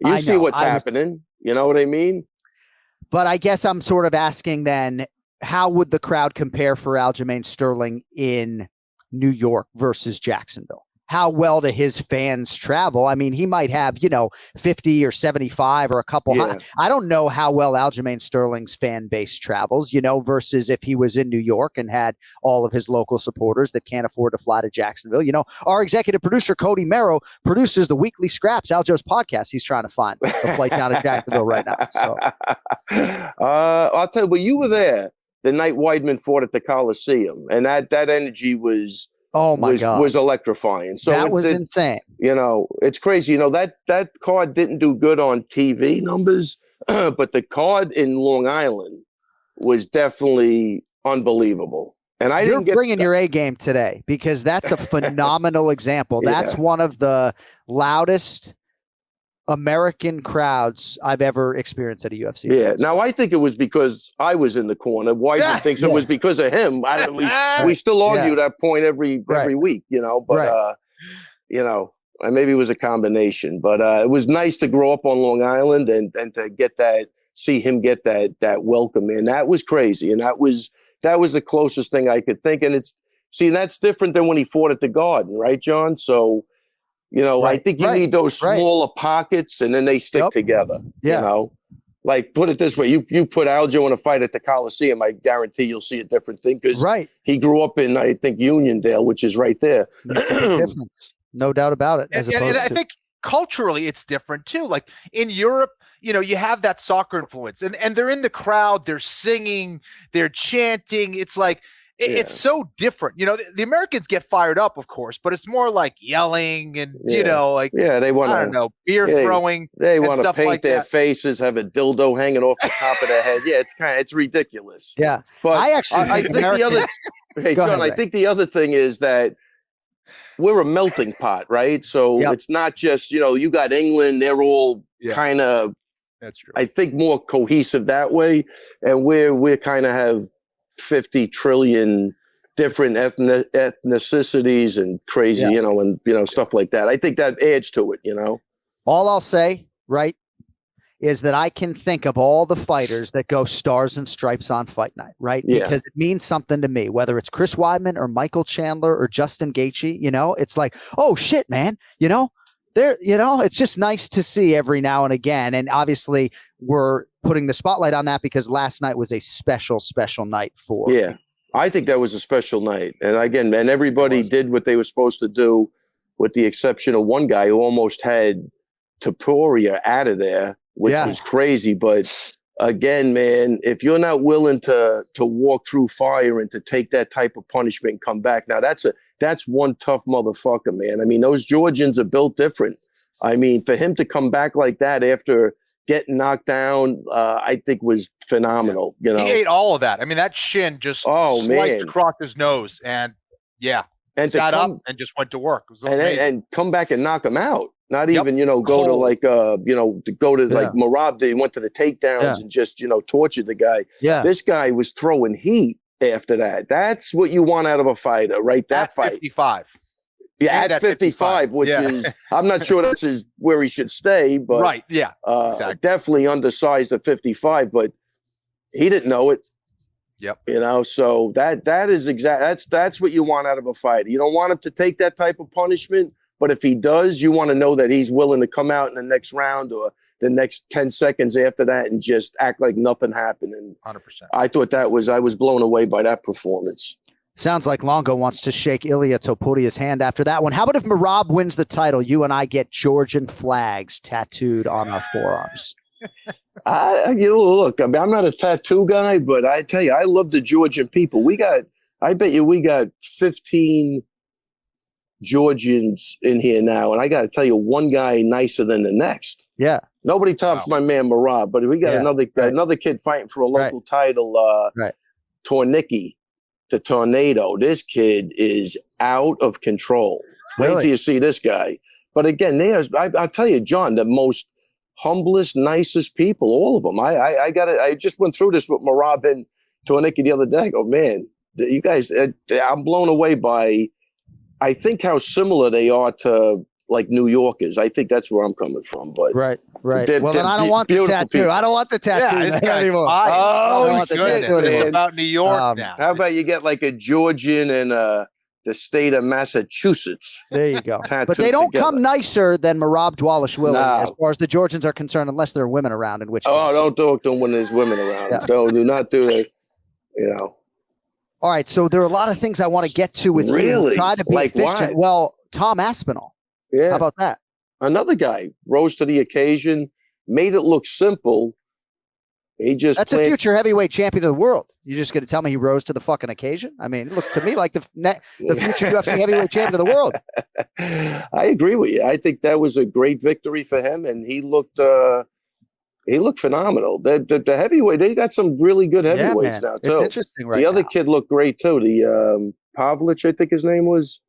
S9: you see what's happening. You know what I mean?
S7: But I guess I'm sort of asking then, how would the crowd compare for Aljamain Sterling in New York versus Jacksonville? How well do his fans travel? I mean, he might have, 50 or 75 or a couple. I don't know how well Aljamain Sterling's fan base travels, versus if he was in New York and had all of his local supporters that can't afford to fly to Jacksonville. Our executive producer, Cody Merrow, produces the Weekly Scraps, Aljo's podcast. He's trying to find a flight down to Jacksonville right now. So,
S9: I'll tell you, but you were there the night Weidman fought at the Coliseum, and that energy was electrifying. So
S7: that was insane.
S9: It's crazy. That card didn't do good on TV numbers, but the card in Long Island was definitely unbelievable. And
S7: You're bringing your A game today, because that's a phenomenal example. That's one of the loudest American crowds I've ever experienced at a UFC.
S9: Yeah. Now, I think it was because I was in the corner. Weidman thinks it was because of him. We still argue that point every week, but, maybe it was a combination. But it was nice to grow up on Long Island and to see him get that welcome in. That was crazy. And that was the closest thing I could think. And that's different than when he fought at the Garden, right, John? So, I think you need those smaller pockets, and then they stick together. Yeah. Like, put it this way: you put Aljo in a fight at the Coliseum, I guarantee you'll see a different thing, because he grew up in, I think, Uniondale, which is right there.
S7: That's a big difference, no doubt about it.
S5: And I think culturally, it's different too. Like in Europe, you have that soccer influence, and they're in the crowd, they're singing, they're chanting. It's like. It's so different. The Americans get fired up, of course, but it's more like yelling and, they want to, beer throwing.
S9: They want to paint their faces, have a dildo hanging off the top of their head. Yeah, it's ridiculous.
S7: Yeah.
S9: But
S7: I
S9: think the other, John, I think the other thing is that we're a melting pot, right? So it's not just, you got England, they're all kind of,
S5: that's true.
S9: I think more cohesive that way. And we kind of have 50 trillion different ethnicities and crazy, and stuff like that. I think that adds to it,
S7: All I'll say, is that I can think of all the fighters that go stars and stripes on fight night, right?
S9: Yeah.
S7: Because it means something to me, whether it's Chris Weidman or Michael Chandler or Justin Gaethje, it's like, oh shit, man, it's just nice to see every now and again. And obviously we're putting the spotlight on that because last night was a special night for.
S9: Yeah, I think that was a special night. And again, everybody did what they were supposed to do, with the exception of one guy who almost had Topuria out of there, which was crazy. But again, man, if you're not willing to walk through fire and to take that type of punishment and come back, now that's one tough motherfucker, man. I mean, those Georgians are built different. I mean, for him to come back like that after getting knocked down, I think was phenomenal. He
S5: ate all of that. I mean, that shin just sliced across his nose, and
S9: and
S5: sat up and just went to work. It was
S9: and come back and knock him out. Not even, go to like, to go to like Marab. They went to the takedowns and just, tortured the guy.
S7: Yeah.
S9: This guy was throwing heat after that. That's what you want out of a fighter, right? That fight.
S5: 55.
S9: Yeah, at 55, which is, I'm not sure that's where he should stay, but
S5: exactly.
S9: Definitely undersized at 55, but he didn't know it.
S5: Yep.
S9: So that is that's what you want out of a fighter. You don't want him to take that type of punishment, but if he does, you want to know that he's willing to come out in the next round or the next 10 seconds after that and just act like nothing happened. And
S5: 100%.
S9: I thought I was blown away by that performance.
S7: Sounds like Longo wants to shake Ilir Topuria's hand after that one. How about if Marab wins the title, you and I get Georgian flags tattooed on our forearms?
S9: Look, I mean, I'm not a tattoo guy, but I tell you, I love the Georgian people. I bet you we got 15 Georgians in here now, and I got to tell you, one guy nicer than the next.
S7: Yeah.
S9: Nobody tops my man Marab, but we got another kid fighting for a local title, Tornicki. the tornado. This kid is out of control.
S7: Really?
S9: Wait till you see this guy. But again, I'll tell you, John, the most humblest, nicest people, all of them. I just went through this with Merab and Oleinik the other day. I go, man, you guys, I'm blown away by, I think, how similar they are to like New Yorkers. I think that's where I'm coming from. But
S7: Right.
S9: Well,
S7: then I don't want the tattoo.
S9: People.
S7: I don't want the tattoo
S5: this guy's
S7: anymore.
S5: biased.
S9: Oh,
S5: Goodness,
S9: shit,
S5: it's
S9: man.
S5: about New York now.
S9: How about you get like a Georgian and the state of Massachusetts?
S7: There you go. But
S9: tattooed
S7: they don't
S9: together.
S7: come nicer than Merab Dvalishvili
S9: No.
S7: as far as the Georgians are concerned, unless there are women around, in which case.
S9: Don't talk to them when there's women around.
S7: Yeah.
S9: Do not do that. You know.
S7: All right, so there are a lot of things I want to get to with you.
S9: Really?
S7: Try to be
S9: Like
S7: efficient.
S9: what?
S7: Well, Tom Aspinall.
S9: Yeah.
S7: How about that?
S9: Another guy rose to the occasion, made it look simple. He just
S7: That's a future heavyweight champion of the world. You're just going to tell me he rose to the fucking occasion? I mean, it looked to me like the future UFC heavyweight champion of the world.
S9: I agree with you. I think that was a great victory for him, and he looked phenomenal. The heavyweight, they got some really good heavyweights now too.
S7: It's interesting, right?
S9: The other
S7: now.
S9: kid looked great too. The Pavlich, I think his name was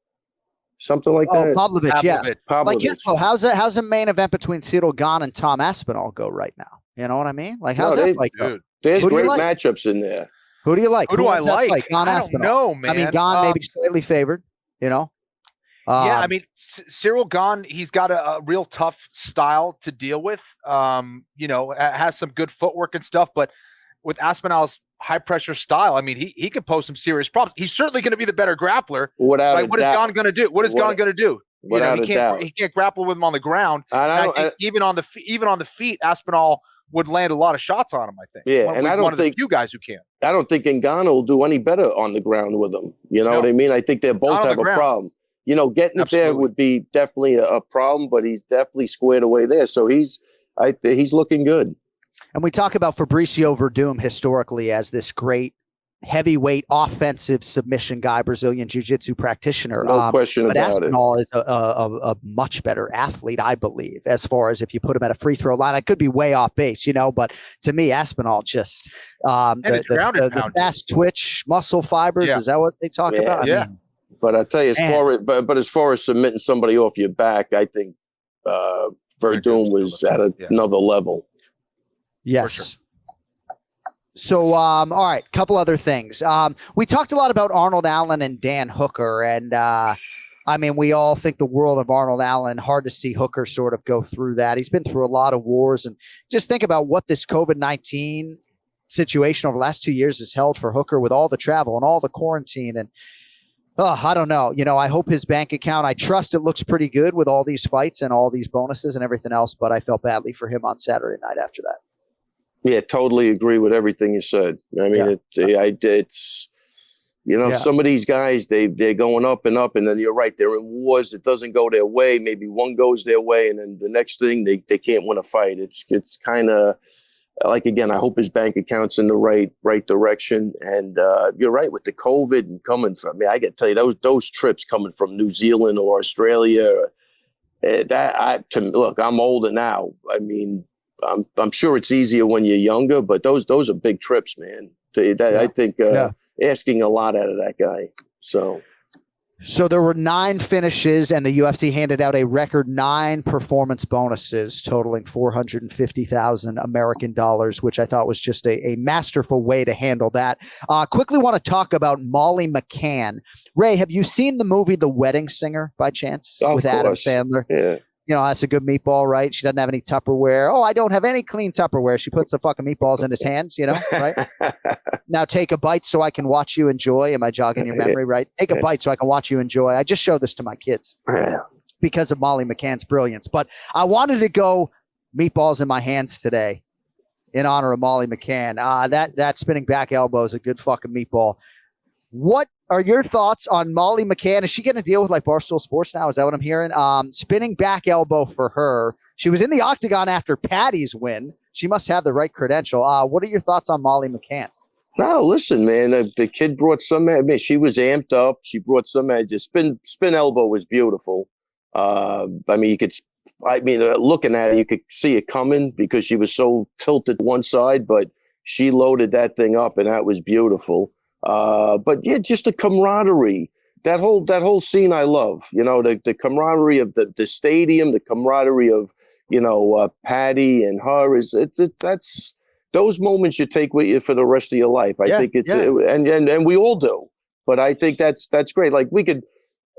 S9: something like that.
S7: Pavlovich, yeah.
S9: Pavlovich.
S7: Like, so how's a main event between Cyril Gane and Tom Aspinall go right now? You know what I mean? Like, how's that fight go?
S9: There's
S7: Who do you
S9: great
S7: like?
S9: matchups in there.
S7: Who do you like?
S5: Who do I
S7: wins that
S5: like?
S7: fight? Gane,
S5: I don't
S7: Aspinall.
S5: know, man.
S7: I mean, Gane maybe slightly favored. You know.
S5: Yeah, I mean, Cyril Gane, he's got a real tough style to deal with. You know, has some good footwork and stuff, but with Aspinall's high pressure style, I mean, he could pose some serious problems. He's certainly going to be the better grappler.
S9: Without
S5: right?
S9: a
S5: What is
S9: doubt.
S5: Gane going to do? What is Gane going to do? You know,
S9: Without a doubt.
S5: he can't grapple with him on the ground.
S9: And
S5: I think even on the feet, Aspinall would land a lot of shots on him. I think.
S9: Yeah, and I don't
S5: one of the
S9: think
S5: few guys who can.
S9: I don't think Ngannou will do any better on the ground with him. You know what I mean? I think they both
S5: Not on
S9: have
S5: the
S9: a
S5: ground.
S9: problem. You know, getting it there
S5: Absolutely.
S9: would be definitely a problem, but he's definitely squared away there. So he's looking good.
S7: And we talk about Fabricio Verdum historically as this great heavyweight offensive submission guy, Brazilian jiu-jitsu practitioner.
S9: No question
S7: but
S9: about
S7: Aspinall is a much better athlete, I believe, as far as if you put him at a free throw line. I could be way off base, you know, but to me, Aspinall just the fast twitch muscle fibers.
S5: Yeah.
S7: Is that what they talk about?
S5: Yeah.
S7: I mean,
S9: But I tell you, as far as submitting somebody off your back, I think Verdum was at another level.
S7: yes. So, all right, couple other things. We talked a lot about Arnold Allen and Dan Hooker, and I mean, we all think the world of Arnold Allen. Hard to see Hooker sort of go through that. He's been through a lot of wars, and just think about what this COVID-19 situation over the last 2 years has held for Hooker with all the travel and all the quarantine. And I don't know. You know, I hope his bank account, I trust it looks pretty good with all these fights and all these bonuses and everything else, but I felt badly for him on Saturday night after that.
S9: Yeah, totally agree with everything you said. I mean, it's you know, some of these guys, they're going up, and then you're right, they're in wars. It doesn't go their way. Maybe one goes their way, and then the next thing they can't win a fight. It's kind of like, again, I hope his bank account's in the right direction. And you're right with the COVID and coming from. I mean, I got to tell you, those trips coming from New Zealand or Australia. Look, I'm older now. I mean, I'm sure it's easier when you're younger, but those are big trips, man. I think asking a lot out of that guy. So
S7: there were 9 finishes, and the UFC handed out a record 9 performance bonuses totaling $450,000 American dollars, which I thought was just a masterful way to handle that. Quickly want to talk about Molly McCann. Ray, have you seen the movie The Wedding Singer by chance with Adam Sandler?
S9: Yeah.
S7: You know, that's a good meatball, right? She doesn't have any Tupperware. Oh, I don't have any clean Tupperware. She puts the fucking meatballs in his hands, you know, right? Now take a bite so I can watch you enjoy. Am I jogging your memory, right? Take a bite so I can watch you enjoy. I just showed this to my kids because of Molly McCann's brilliance. But I wanted to go meatballs in my hands today in honor of Molly McCann. That spinning back elbow is a good fucking meatball. What are your thoughts on Molly McCann? Is she getting a deal with like Barstool Sports now? Is that what I'm hearing? Spinning back elbow for her. She was in the octagon after Paddy's win. She must have the right credential. What are your thoughts on Molly McCann?
S9: No, listen, man. The kid brought some. I mean, she was amped up. She brought some edge. Spin elbow was beautiful. I mean, looking at it, you could see it coming because she was so tilted to one side, but she loaded that thing up, and that was beautiful. But yeah, just the camaraderie. That whole scene I love. You know, the camaraderie of the stadium, the camaraderie of, Paddy and her that's those moments you take with you for the rest of your life. I think and we all do. But I think that's great. Like we could,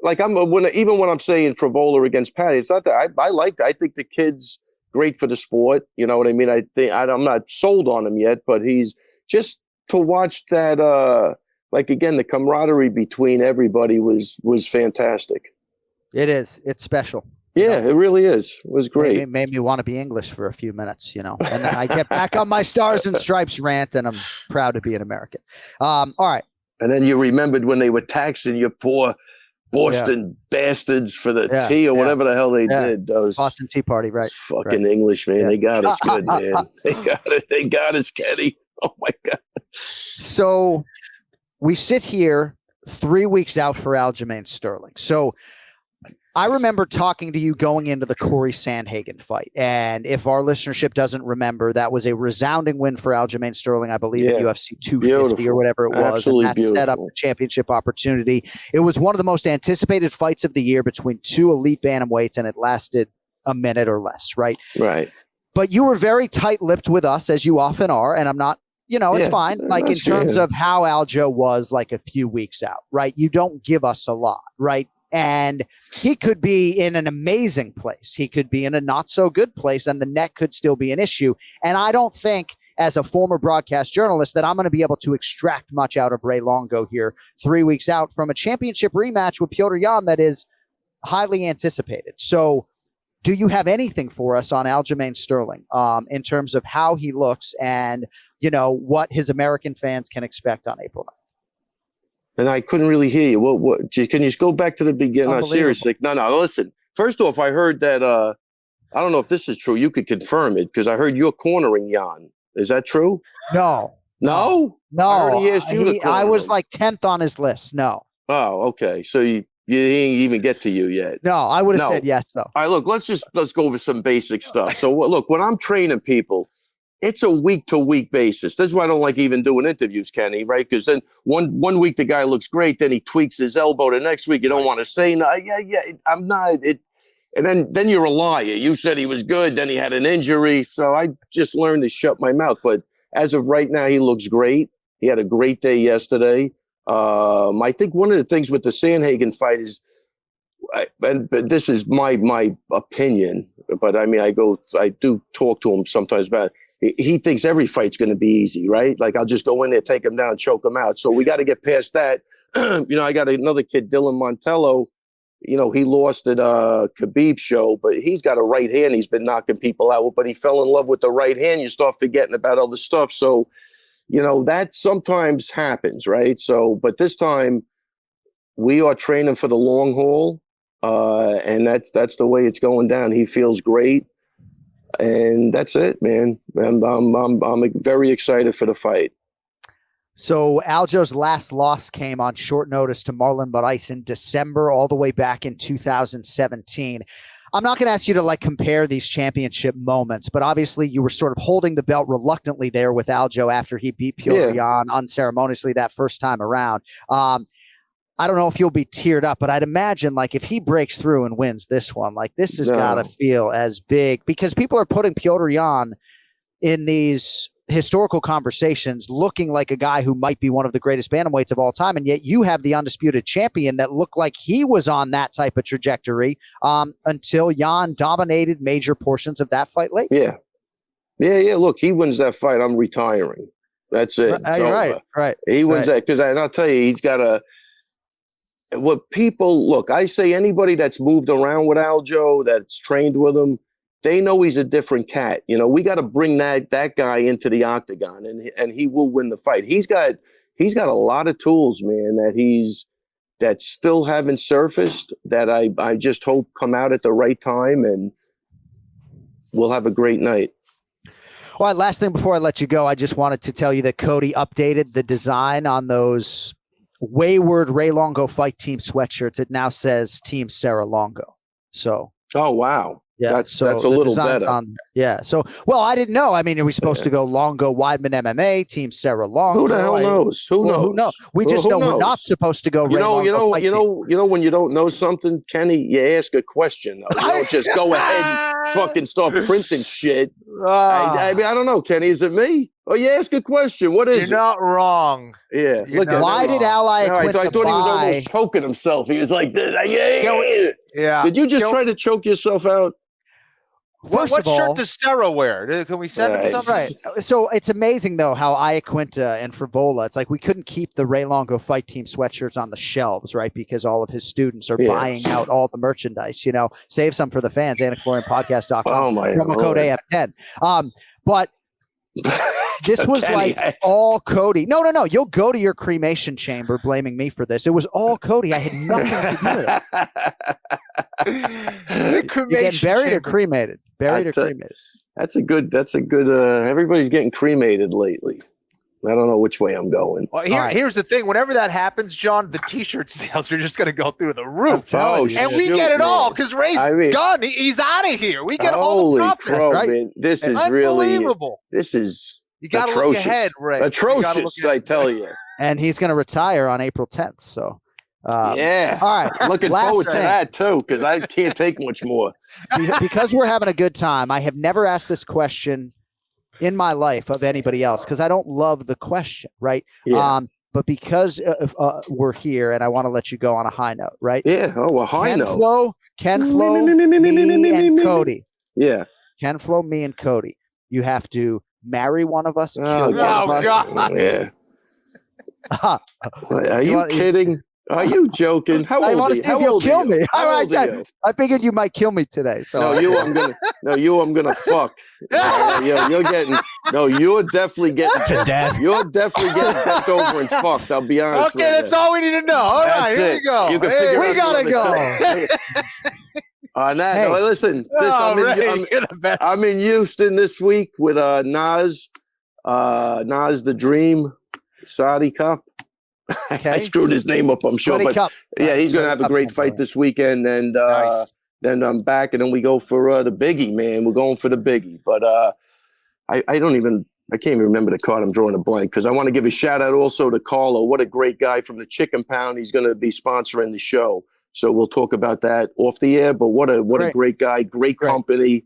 S9: like even when I'm saying Frivola against Paddy, it's not that I think the kid's great for the sport. You know what I mean? I'm not sold on him yet, but he's just to watch that. Like again, the camaraderie between everybody was fantastic.
S7: It is. It's special.
S9: Yeah, it really is. It was great.
S7: It made me want to be English for a few minutes, and then I get back on my Stars and Stripes rant, and I'm proud to be an American. All right.
S9: And then you remembered when they were taxing your poor Boston bastards for the tea or whatever the hell they did. Those
S7: Boston Tea Party, right?
S9: Fucking English, man. They got us good, man. They got us, Kenny. Oh my God.
S7: So we sit here 3 weeks out for Aljamain Sterling. So I remember talking to you going into the Corey Sandhagen fight. And if our listenership doesn't remember, that was a resounding win for Aljamain Sterling, I believe, at UFC 250 or whatever it was.
S9: Absolutely
S7: and that set up the championship opportunity. It was one of the most anticipated fights of the year between two elite bantamweights, and it lasted a minute or less, right?
S9: Right.
S7: But you were very tight-lipped with us, as you often are, and I'm not, it's fine. Like in terms of how Aljo was like a few weeks out, right? You don't give us a lot, right? And he could be in an amazing place. He could be in a not so good place, and the neck could still be an issue. And I don't think, as a former broadcast journalist, that I'm going to be able to extract much out of Ray Longo here 3 weeks out from a championship rematch with Petr Yan that is highly anticipated. So do you have anything for us on Aljamain Sterling in terms of how he looks and, what his American fans can expect on April 9th?
S9: And I couldn't really hear you. What? Can you just go back to the beginning? No, seriously. No, listen. First off, I heard that, I don't know if this is true. You could confirm it because I heard you're cornering Jan. Is that true?
S7: No.
S9: No? I heard he asked you to corner
S7: I was
S9: him.
S7: like 10th on his list. No.
S9: Oh, okay. So he didn't even get to you yet.
S7: No, I would have said yes, though.
S9: All right, look, let's go over some basic stuff. So look, when I'm training people, it's a week-to-week basis. That's why I don't like even doing interviews, Kenny, right? Because then one week the guy looks great, then he tweaks his elbow. The next week you don't want to say no. I'm not. And then you're a liar. You said he was good, then he had an injury. So I just learned to shut my mouth. But as of right now, he looks great. He had a great day yesterday. I think one of the things with the Sandhagen fight is, but this is my opinion. But I mean, I do talk to him sometimes about it. He thinks every fight's going to be easy, right? Like I'll just go in there, take him down, choke him out. So we got to get past that. I got another kid, Dylan Montello. He lost at Khabib show, but he's got a right hand. He's been knocking people out, but he fell in love with the right hand. You start forgetting about other stuff. So, that sometimes happens, right? So, but this time we are training for the long haul, and that's the way it's going down. He feels great. And that's it, man. I'm very excited for the fight.
S7: So Aljo's last loss came on short notice to Marlon Moraes in December, all the way back in 2017. I'm not going to ask you to compare these championship moments, but obviously you were sort of holding the belt reluctantly there with Aljo after he beat Petr Yan unceremoniously that first time around. I don't know if you'll be teared up, but I'd imagine if he breaks through and wins this one, this has got to feel as big, because people are putting Petr Yan in these historical conversations looking like a guy who might be one of the greatest bantamweights of all time. And yet you have the undisputed champion that looked like he was on that type of trajectory until Yan dominated major portions of that fight late.
S9: Yeah. Look, he wins that fight, I'm retiring. That's it.
S7: Right.
S9: He wins that because I'll tell you, he's got what people look, I say anybody that's moved around with Aljo, that's trained with him, they know he's a different cat. We got to bring that guy into the octagon, and he will win the fight. He's got a lot of tools, man, that still haven't surfaced, that I just hope come out at the right time, and we'll have a great night.
S7: All right, last thing before I let you go, I just wanted to tell you that Cody updated the design on those wayward Ray Longo Fight Team sweatshirts. It now says Team Sarah Longo. So,
S9: oh wow,
S7: Yeah,
S9: that's a little better.
S7: So, well, I didn't know. I mean, are we supposed to go Longo Weidman MMA, Team Sarah Longo?
S9: Who the hell knows? Who knows?
S7: We just know we're not supposed to go.
S9: You know when you don't know something, Kenny, you ask a question. Though. You don't just go ahead and fucking start printing shit. I mean, I don't know, Kenny. Is it me? Oh, you ask a question. What is it?
S5: You're not wrong.
S9: Yeah.
S7: Why did Ally quit?
S9: I thought he was almost choking himself. He was like, yeah. Did you just try to choke yourself out?
S5: What shirt does Sarah wear? Can we send him something?
S7: Right. So it's amazing, though, how Iaquinta and Frivola, it's like we couldn't keep the Ray Longo Fight Team sweatshirts on the shelves, right? Because all of his students are buying out all the merchandise. Save some for the fans. AnikFlorianPodcast.com.
S9: Oh, my
S7: promo code AM10. But this was
S9: Kenny,
S7: like all Cody. No. You'll go to your cremation chamber blaming me for this. It was all Cody. I had nothing to do with it. You're getting buried or cremated? Buried or cremated?
S9: That's a good, everybody's getting cremated lately. I don't know which way I'm going.
S5: Well, here's the thing. Whenever that happens, John, the T-shirt sales are just going to go through the roof. And we get it all because Ray's done. He's out of here. We get all the profits, right?
S9: Man, this is
S5: unbelievable.
S9: This is
S5: you got to look ahead, Ray.
S9: Atrocious, I tell you.
S7: And he's going to retire on April 10th. So,
S9: all right. Looking forward to that too, because I can't take much more.
S7: Because we're having a good time. I have never asked this question in my life of anybody else because I don't love the question, right?
S9: Yeah.
S7: But because we're here and I want to let you go on a high note, right?
S9: Yeah. Oh, a high note.
S7: Ken-Flo, me and Cody.
S9: Yeah.
S7: Ken-Flo, me and Cody. You have to marry one of us, kill one of us.
S5: God.
S9: Yeah. Are you kidding? Are you joking? How old are you?
S7: How old kill me? I figured you might kill me today. So
S9: I'm gonna fuck. You're definitely getting
S3: to death.
S9: You're definitely getting bent over and fucked. I'll be honest.
S5: Okay, that's all we need to know. All right, here we go.
S9: You can
S7: we gotta go.
S9: On that, listen. I'm in Houston this week with Nas the Dream, Saudi Cup.
S7: Okay.
S9: I screwed his name up, I'm sure. But he's going to have a great fight this weekend. And then I'm back, and then we go for the biggie, man. We're going for the biggie. But I can't even remember the card. I'm drawing a blank because I want to give a shout out also to Carlo. What a great guy from the Chicken Pound. He's going to be sponsoring the show. So we'll talk about that off the air. But what a great guy, great company.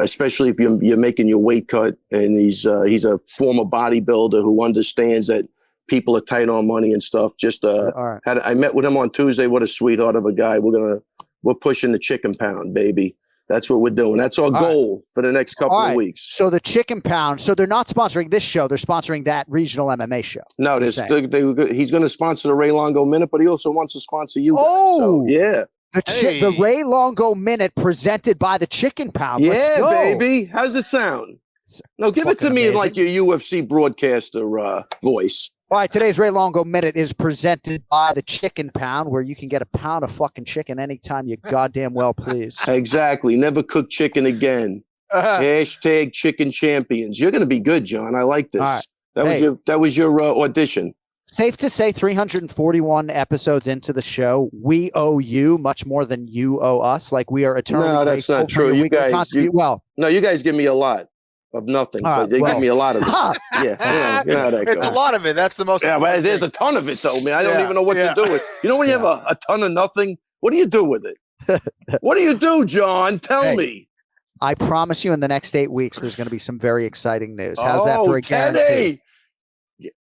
S9: Especially if you're making your weight cut, and he's a former bodybuilder who understands that people are tight on money and stuff. I met with him on Tuesday. What a sweetheart of a guy. We're pushing the Chicken Pound, baby. That's what we're doing. That's our goal for the next couple of weeks.
S7: So the Chicken Pound. So they're not sponsoring this show. They're sponsoring that regional MMA show.
S9: No, he's going to sponsor the Ray Longo Minute, but he also wants to sponsor you guys.
S7: Oh,
S9: so, yeah.
S7: The Ray Longo Minute presented by the Chicken Pound.
S9: Yeah, baby. How's it sound? No, give it to me in like your UFC broadcaster voice.
S7: All right, today's Ray Longo Minute is presented by the Chicken Pound, where you can get a pound of fucking chicken anytime you goddamn well please.
S9: Exactly. Never cook chicken again. Hashtag chicken champions. You're going to be good, John. I like this.
S7: Right.
S9: That was your audition.
S7: Safe to say 341 episodes into the show, we owe you much more than you owe us. Like we are eternally
S9: No, that's not true. You guys give me a lot of nothing, but they give me a lot of it. You know how that goes.
S5: It's a lot of it. That's the most.
S9: Yeah, but there's a ton of it, though, man. I don't even know what to do with. You know when you have a ton of nothing, what do you do with it? What do you do, John? Tell me.
S7: I promise you, in the next 8 weeks, there's going to be some very exciting news. How's that for a guarantee?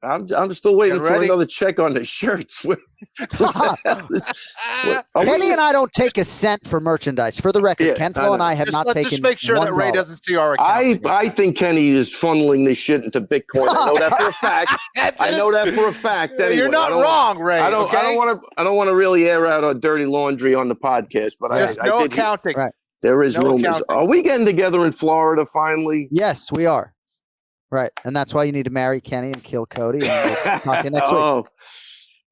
S9: I'm still waiting for another check on the shirts.
S7: Kenny and I don't take a cent for merchandise. For the record, Ken-Flo and I have not taken.
S5: Just make sure that Ray doesn't see our account.
S9: I think Kenny is funneling this shit into Bitcoin. I know that for a fact. Anyway,
S5: you're not wrong, Ray.
S9: I don't want to really air out our dirty laundry on the podcast, but
S5: no accounting.
S7: Right.
S9: There is rumors. Are we getting together in Florida finally?
S7: Yes, we are. Right, and that's why you need to marry Kenny and kill Cody. And we'll talk to you next week.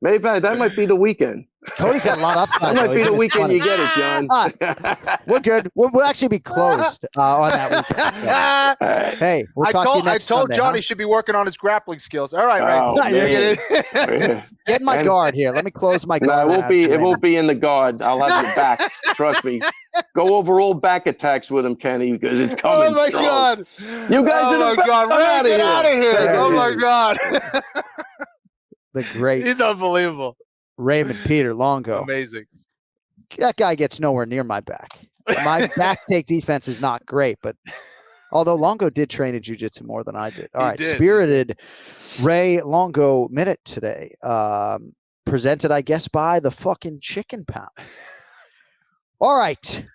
S9: Maybe that might be the weekend.
S7: Cody's got a lot of upside.
S9: That might be the weekend you get it, John.
S7: We're good. We'll actually be closed on that weekend. So. Hey, we'll talk to you next
S5: I told
S7: Sunday,
S5: John
S7: huh?
S5: he should be working on his grappling skills. All right, right.
S9: Oh, man.
S7: Get my guard here. Let me close my
S9: No,
S7: guard.
S9: it won't be in the guard. I'll have your back. Trust me. Go over all back attacks with him, Kenny, because it's coming.
S5: Oh my
S9: strong.
S5: God!
S9: You guys
S5: oh
S9: are the
S5: my God! Ray, get out of here!
S7: There
S5: Oh
S7: it
S5: my
S7: is.
S5: God!
S7: The great
S5: He's unbelievable.
S7: Raymond Peter Longo.
S5: Amazing.
S7: That guy gets nowhere near my back. My back take defense is not great, but although Longo did train in jiu-jitsu more than I did. All right,
S5: did.
S7: Spirited Ray Longo Minute today. Presented, I guess, by the fucking Chicken Pound. All right.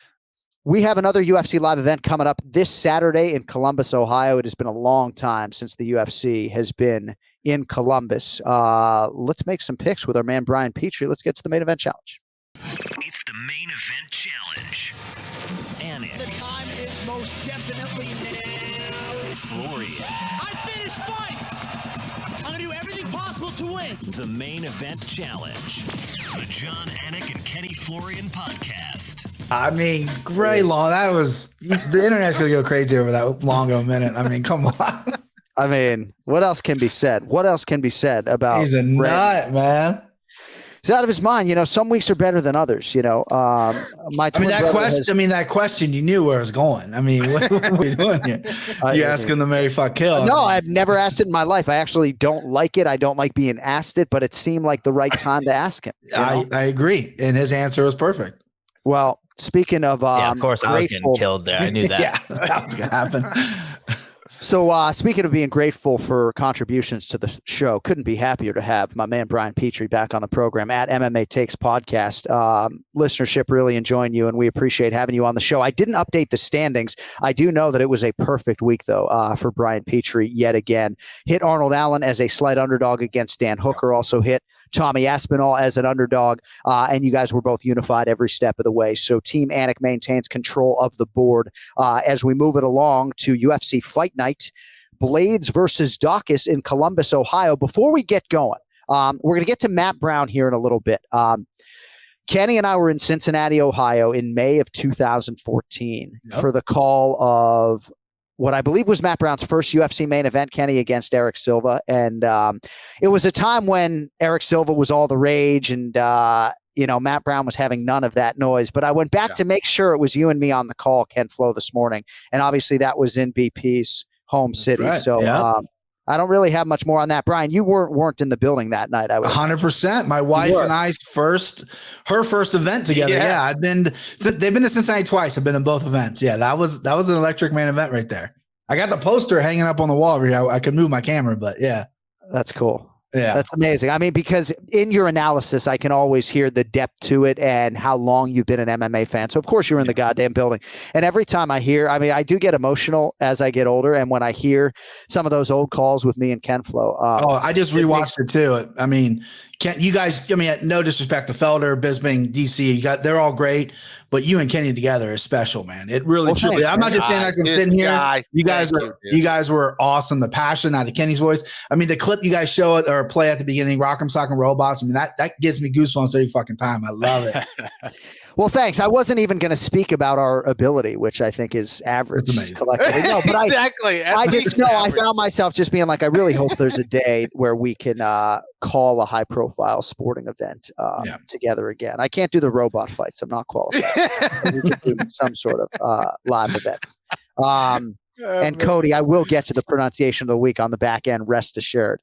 S7: We have another UFC live event coming up this Saturday in Columbus, Ohio. It has been a long time since the UFC has been in Columbus. Let's make some picks with our man Bryan Petrie. Let's get to the main event challenge.
S1: It's the main event challenge. Anik.
S4: The time is most definitely now.
S1: Florian.
S4: I finished fights. I'm gonna do everything possible to win.
S1: The main event challenge. The John Anik and Kenny Florian podcast.
S10: I mean, great long. That was the internet's gonna go crazy over that Longo minute. I mean, come on.
S7: I mean, what else can be said? What else can be said about
S10: He's a nut, man.
S7: He's out of his mind. You know, some weeks are better than others. You know,
S10: that question, you knew where it was going. I mean, what are we doing here? You asking the Mary fuck kill?
S7: No, I've never asked it in my life. I actually don't like it. I don't like being asked it, but it seemed like the right time to ask him.
S10: I agree, and his answer was perfect.
S7: Well, speaking of,
S3: of course, I was getting killed there. I knew that.
S10: Yeah, that was gonna happen.
S7: So speaking of being grateful for contributions to the show, couldn't be happier to have my man Bryan Petrie back on the program at MMA Takes Podcast. Listenership really enjoying you, and we appreciate having you on the show. I didn't update the standings. I do know that it was a perfect week, though, for Bryan Petrie yet again. Hit Arnold Allen as a slight underdog against Dan Hooker. Also hit Tom Aspinall as an underdog, and you guys were both unified every step of the way. So Team Anik maintains control of the board as we move it along to UFC Fight Night, Blaydes versus Daukaus in Columbus, Ohio. Before we get going, we're going to get to Matt Brown here in a little bit. Kenny and I were in Cincinnati, Ohio in May of 2014 for the call of what I believe was Matt Brown's first UFC main event, Kenny, against Eric Silva. And it was a time when Eric Silva was all the rage and, Matt Brown was having none of that noise. But I went back to make sure it was you and me on the call, Ken-Flo, this morning. And obviously that was in BP's home city. Right. So I don't really have much more on that. Bryan, you weren't in the building that night. I was
S10: 100%. My wife and I's first event together. Yeah, they've been to Cincinnati twice. I've been in both events. Yeah, that was an electric main event right there. I got the poster hanging up on the wall over here. I could move my camera, but yeah.
S7: That's cool.
S10: Yeah.
S7: That's amazing. I mean, because in your analysis, I can always hear the depth to it and how long you've been an MMA fan. So, of course, you're in the goddamn building. And every time I do get emotional as I get older. And when I hear some of those old calls with me and Ken-Flo.
S10: I just rewatched it too. I mean, you guys, no disrespect to Felder, Bisping, DC, they're all great. But you and Kenny together is special, man. It really, truly. I'm not just saying I'm sitting here. You guys were awesome. The passion out of Kenny's voice. I mean, the clip you guys show it or play at the beginning, Rock'em Sock'em Robots. I mean, that gives me goosebumps every fucking time. I love it.
S7: Well, thanks. I wasn't even going to speak about our ability, which I think is average collectively. No, but
S5: exactly.
S7: I found myself just being like, I really hope there's a day where we can call a high-profile sporting event together again. I can't do the robot fights. I'm not qualified. We can do some sort of live event. And Cody, I will get to the pronunciation of the week on the back end, rest assured.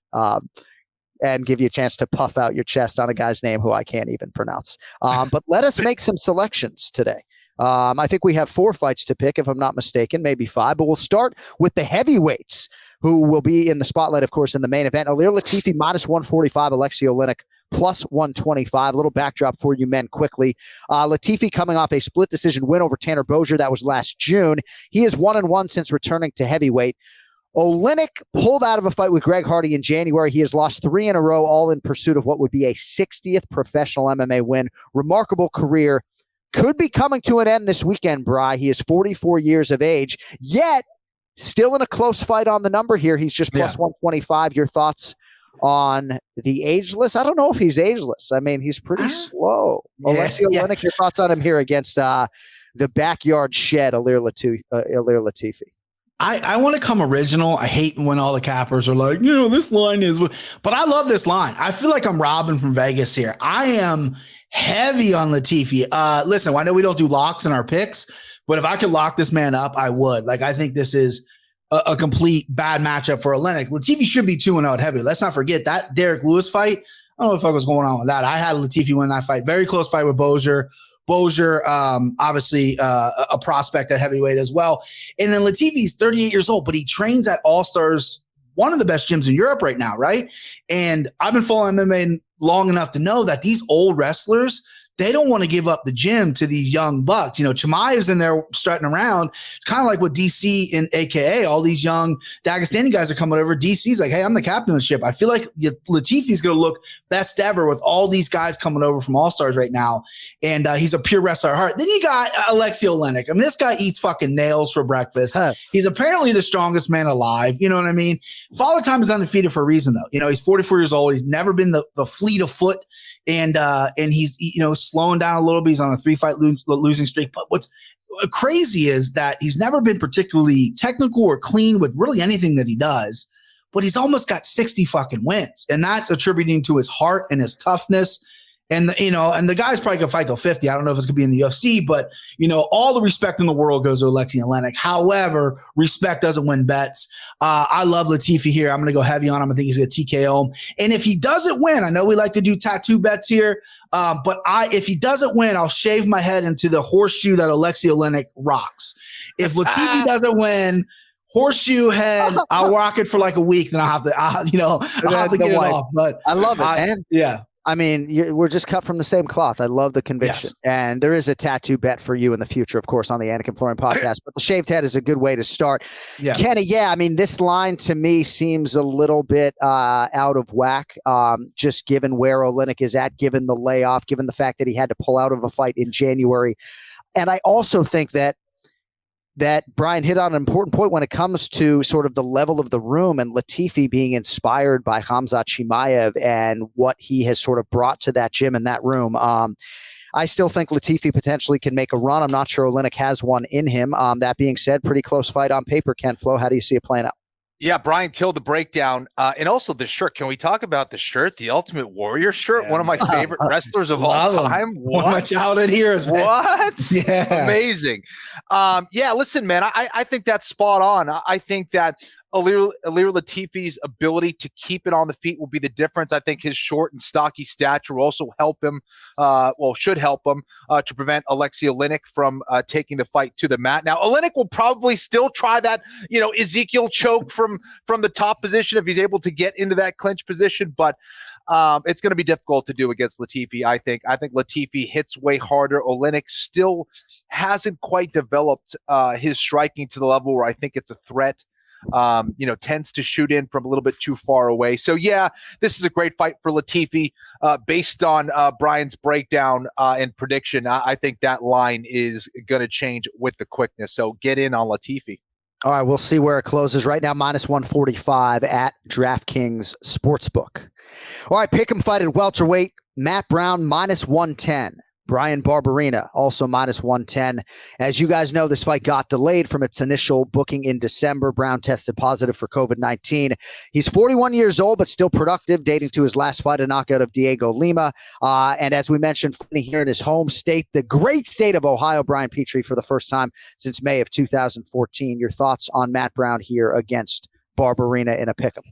S7: And give you a chance to puff out your chest on a guy's name who I can't even pronounce. But let us make some selections today. I think we have 4 fights to pick, if I'm not mistaken, maybe 5. But we'll start with the heavyweights, who will be in the spotlight, of course, in the main event. Ilir Latifi, -145, Aleksei Oleinik, +125. A little backdrop for you men quickly. Latifi coming off a split decision win over Tanner Bozier. That was last June. He is 1-1 since returning to heavyweight. Oleinik pulled out of a fight with Greg Hardy in January. He has lost 3 in a row, all in pursuit of what would be a 60th professional MMA win. Remarkable career. Could be coming to an end this weekend, Bry. He is 44 years of age, yet still in a close fight on the number here. He's just +125. Your thoughts on the ageless. I don't know if he's ageless. I mean, he's pretty slow. Aleksei Oleinik, your thoughts on him here against the backyard shed, Ilir Latifi?
S10: I want to come original. I hate when all the cappers are like, this line is, but I love this line. I feel like I'm Robin from Vegas here. I am heavy on Latifi. Listen, I know we don't do locks in our picks, but if I could lock this man up, I would. Like, I think this is a complete bad matchup for Oleinik. Latifi should be 2-0 at heavy. Let's not forget that Derek Lewis fight. I don't know what the fuck was going on with that. I had Latifi win that fight. Very close fight with Bozier. Obviously a prospect at heavyweight as well. And then Latifi's 38 years old, but he trains at All Stars, one of the best gyms in Europe right now, right? And I've been following MMA long enough to know that these old wrestlers, they don't want to give up the gym to these young bucks. Chimaev's in there strutting around. It's kind of like what DC and AKA, all these young Dagestani guys are coming over. DC's like, hey, I'm the captain of the ship. I feel like Latifi's going to look best ever with all these guys coming over from All-Stars right now. And he's a pure wrestler at heart. Then you got Aleksei Oleinik. I mean, this guy eats fucking nails for breakfast. He's apparently the strongest man alive. You know what I mean? Father Time is undefeated for a reason, though. He's 44 years old. He's never been the fleet of foot. And he's, slowing down a little bit. He's on a 3-fight losing streak. But what's crazy is that he's never been particularly technical or clean with really anything that he does, but he's almost got 60 fucking wins. And that's attributing to his heart and his toughness. And, and the guy's probably going to fight till 50. I don't know if it's going to be in the UFC, but, all the respect in the world goes to Aleksei Oleinik. However, respect doesn't win bets. I love Latifi here. I'm going to go heavy on him. I think he's going to TKO him. And if he doesn't win, I know we like to do tattoo bets here, but if he doesn't win, I'll shave my head into the horseshoe that Aleksei Oleinik rocks. If Latifi doesn't win, horseshoe head, I'll rock it for like a week. Then I'll have to get it off. But
S7: I love it, man.
S10: Yeah.
S7: I mean, we're just cut from the same cloth. I love the conviction. Yes. And there is a tattoo bet for you in the future, of course, on the Anik and Florian podcast. But the shaved head is a good way to start. Yeah. Kenny, I mean, this line to me seems a little bit out of whack, just given where Oleinik is at, given the layoff, given the fact that he had to pull out of a fight in January. And I also think that Bryan hit on an important point when it comes to sort of the level of the room and Latifi being inspired by Khamzat Chimaev and what he has sort of brought to that gym and that room. I still think Latifi potentially can make a run. I'm not sure Oleinik has one in him. That being said, pretty close fight on paper, Ken-Flo. How do you see it playing out?
S5: Yeah, Bryan killed the breakdown. And also the shirt. Can we talk about the shirt? The Ultimate Warrior shirt? One of my favorite wrestlers of all time.
S10: One of my childhood heroes. Man.
S5: What? Yeah. Amazing. Listen, man, I think that's spot on. I think that Ilir Latifi's ability to keep it on the feet will be the difference. I think his short and stocky stature will also help him, should help him to prevent Aleksei Oleinik from taking the fight to the mat. Now, Oleinik will probably still try that, Ezekiel choke from the top position if he's able to get into that clinch position, but it's going to be difficult to do against Latifi, I think. I think Latifi hits way harder. Oleinik still hasn't quite developed his striking to the level where I think it's a threat. Tends to shoot in from a little bit too far away. So, this is a great fight for Latifi. Based on Bryan's breakdown and prediction, I think that line is going to change with the quickness. So get in on Latifi.
S7: All right, we'll see where it closes right now. Minus 145 at DraftKings Sportsbook. All right, pick 'em fight at welterweight. Matt Brown, minus 110. Bryan Barberena, also minus 110. As you guys know, this fight got delayed from its initial booking in December. Brown tested positive for COVID-19. He's 41 years old, but still productive, dating to his last fight, a knockout of Diego Lima. And as we mentioned, here in his home state, the great state of Ohio, Brian Petrie for the first time since May of 2014. Your thoughts on Matt Brown here against Barberena in a pick'em?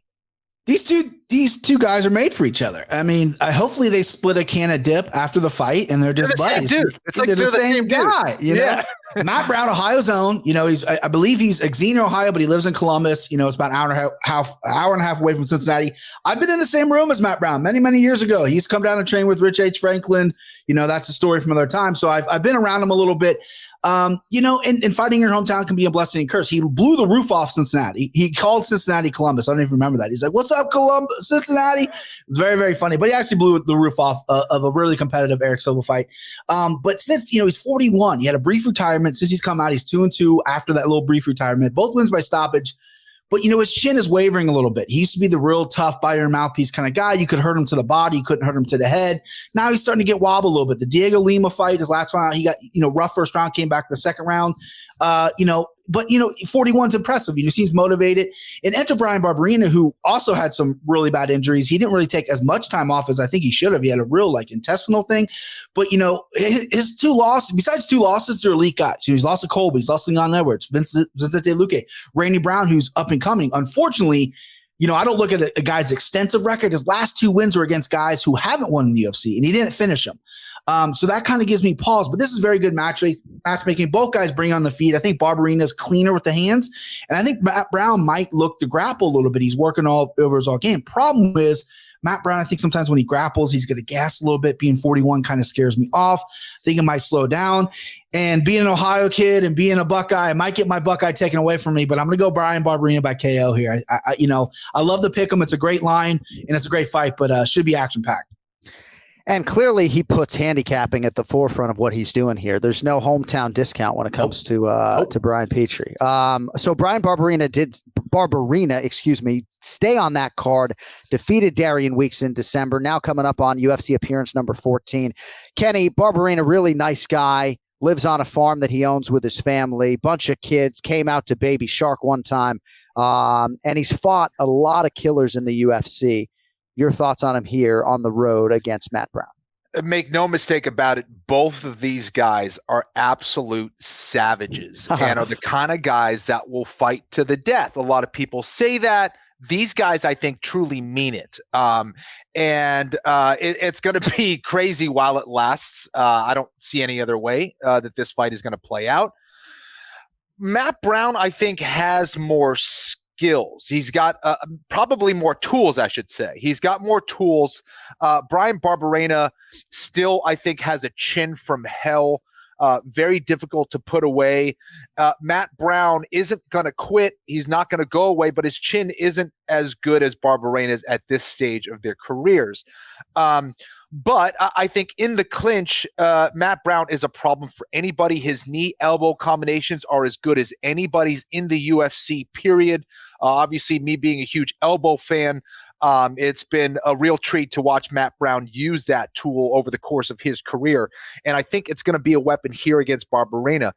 S10: These two guys are made for each other. I mean, hopefully they split a can of dip after the fight, and they're just buddies.
S5: Dude. It's like they're the same
S10: guy. You know? Matt Brown, Ohio's own. I believe he's Xenia, Ohio, but he lives in Columbus. It's about an hour and a half away from Cincinnati. I've been in the same room as Matt Brown many, many years ago. He's come down and trained with Rich H. Franklin. That's a story from another time. So I've been around him a little bit. And fighting in your hometown can be a blessing and curse. He blew the roof off Cincinnati. He called Cincinnati Columbus. I don't even remember that. He's like, "What's up, Columbus, Cincinnati?" It's very, very funny. But he actually blew the roof off of a really competitive Eric Silva fight. But since he's 41, he had a brief retirement. Since he's come out, he's 2-2 after that little brief retirement. Both wins by stoppage. but his chin is wavering a little bit. He used to be the real tough biter and mouthpiece kind of guy. You could hurt him to the body, you couldn't hurt him to the head. Now he's starting to get wobble a little bit. The Diego Lima fight, his last one, he got rough first round, came back the second round. But 41's impressive. He seems motivated. And enter Bryan Barberena, who also had some really bad injuries. He didn't really take as much time off as I think he should have. He had a real intestinal thing. But his two losses, besides two losses, they're elite guys. He's lost to Colby, he's lost to Leon Edwards, Vincent De Luque, Randy Brown, who's up and coming. Unfortunately, I don't look at a guy's extensive record. His last two wins were against guys who haven't won in the UFC, and he didn't finish them. So that kind of gives me pause. But this is very good matchmaking. Both guys bring on the feet. I think Barberena is cleaner with the hands, and I think Matt Brown might look to grapple a little bit. He's working all over his all game. Problem is, Matt Brown, I think sometimes when he grapples, he's going to gas a little bit. Being 41 kind of scares me off. I think it might slow down. And being an Ohio kid and being a Buckeye, I might get my Buckeye taken away from me, but I'm going to go Bryan Barberena by KO here. I love the pick 'em. It's a great line and it's a great fight, but should be action packed.
S7: And clearly he puts handicapping at the forefront of what he's doing here. There's no hometown discount when it comes to Brian Petrie. So Bryan Barberena, stay on that card, defeated Darian Weeks in December, now coming up on UFC appearance number 14. Kenny, Barberena, really nice guy, lives on a farm that he owns with his family, bunch of kids, came out to Baby Shark one time, and he's fought a lot of killers in the UFC. Your thoughts on him here on the road against Matt Brown?
S5: Make no mistake about it. Both of these guys are absolute savages and are the kind of guys that will fight to the death. A lot of people say that. These guys, I think, truly mean it. It's going to be crazy while it lasts. I don't see any other way that this fight is going to play out. Matt Brown, I think, has more skills. He's got probably more tools, I should say. He's got more tools. Bryan Barberena still, I think, has a chin from hell. Very difficult to put away. Matt Brown isn't going to quit. He's not going to go away, but his chin isn't as good as Barberena's at this stage of their careers. But I think in the clinch, Matt Brown is a problem for anybody. His knee-elbow combinations are as good as anybody's in the UFC, period. Obviously, me being a huge elbow fan, it's been a real treat to watch Matt Brown use that tool over the course of his career. And I think it's going to be a weapon here against Barberena.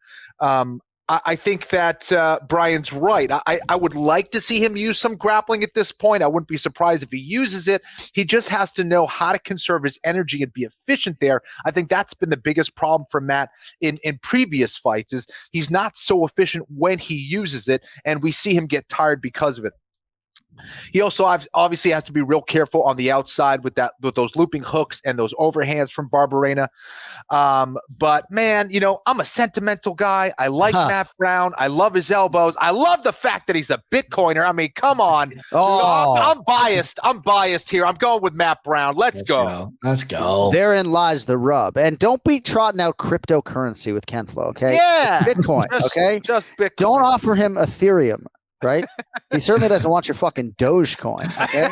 S5: I think that Brian's right. I would like to see him use some grappling at this point. I wouldn't be surprised if he uses it. He just has to know how to conserve his energy and be efficient there. I think that's been the biggest problem for Matt in previous fights is he's not so efficient when he uses it, and we see him get tired because of it. He also obviously has to be real careful on the outside with those looping hooks and those overhands from Barberena. But man, I'm a sentimental guy. I like Matt Brown. I love his elbows. I love the fact that he's a Bitcoiner. I mean, come on. So I'm biased. I'm biased here. I'm going with Matt Brown. Let's go.
S10: Let's go.
S7: Therein lies the rub. And don't be trotting out cryptocurrency with Ken-Flo, okay?
S5: Yeah.
S7: Bitcoin, okay?
S5: Just Bitcoin.
S7: Don't offer him Ethereum. Right? He certainly doesn't want your fucking Dogecoin. Okay?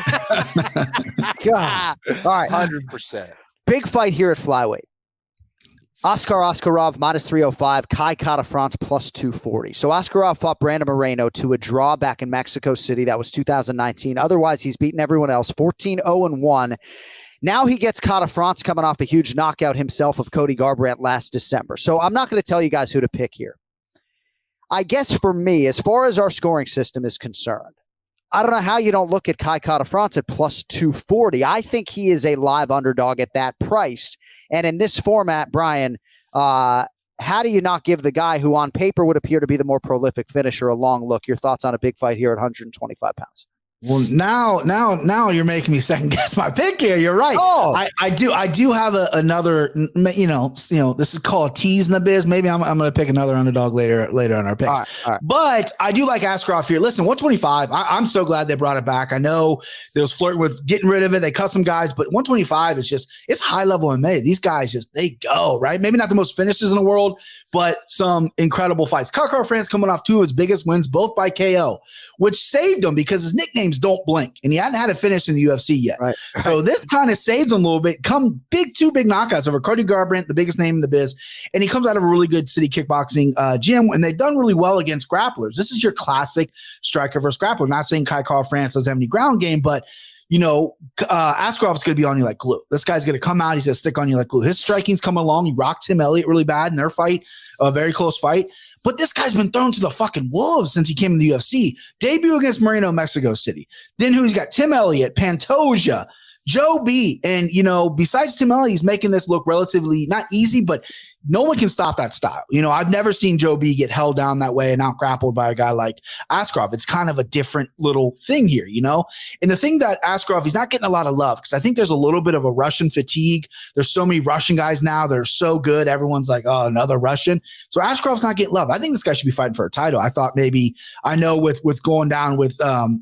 S7: God. All right.
S5: 100%.
S7: Big fight here at flyweight. Askarov minus 305, Kai Kara-France plus 240. So Askarov fought Brandon Moreno to a draw back in Mexico City. That was 2019. Otherwise, he's beaten everyone else, 14-0-1. Now he gets Kara-France coming off a huge knockout himself of Cody Garbrandt last December. So I'm not going to tell you guys who to pick here. I guess for me, as far as our scoring system is concerned, I don't know how you don't look at Kai Kara-France at plus 240. I think he is a live underdog at that price. And in this format, Brian, how do you not give the guy who on paper would appear to be the more prolific finisher a long look? Your thoughts on a big fight here at 125 pounds?
S10: Well, now you're making me second guess my pick here. You're right.
S7: Oh.
S10: I do have another. This is called a tease in the biz. Maybe I'm going to pick another underdog later on our picks.
S7: All right.
S10: But I do like Askarov here. Listen, 125. I'm so glad they brought it back. I know there was flirting with getting rid of it. They cut some guys, but 125 is it's high level MMA. These guys they go right. Maybe not the most finishes in the world, but some incredible fights. Kara-France coming off two of his biggest wins, both by KO, which saved him because his nickname games don't blink, and he hadn't had a finish in the UFC yet.
S7: Right.
S10: So this kind of saves him a little bit. Two big knockouts over Cody Garbrandt, the biggest name in the biz, and he comes out of a really good city kickboxing gym, and they've done really well against grapplers. This is your classic striker versus grappler. Not saying Kai Kara-France doesn't have any ground game, but Askarov is going to be on you like glue. This guy's going to come out. He's going to stick on you like glue. His striking's coming along. He rocked Tim Elliott really bad in their fight, a very close fight. But this guy's been thrown to the fucking wolves since he came in the UFC. Debut against Moreno, Mexico City. Then he's got Tim Elliott, Pantoja, Joe B. And, besides Tim Elliott, he's making this look relatively not easy, but no one can stop that style. I've never seen Joe B get held down that way and out grappled by a guy like Askarov. It's kind of a different little thing here, And the thing that Askarov, he's not getting a lot of love because I think there's a little bit of a Russian fatigue. There's so many Russian guys now that are so good. Everyone's like, oh, another Russian. So Askarov's not getting love. I think this guy should be fighting for a title. I thought maybe, with going down with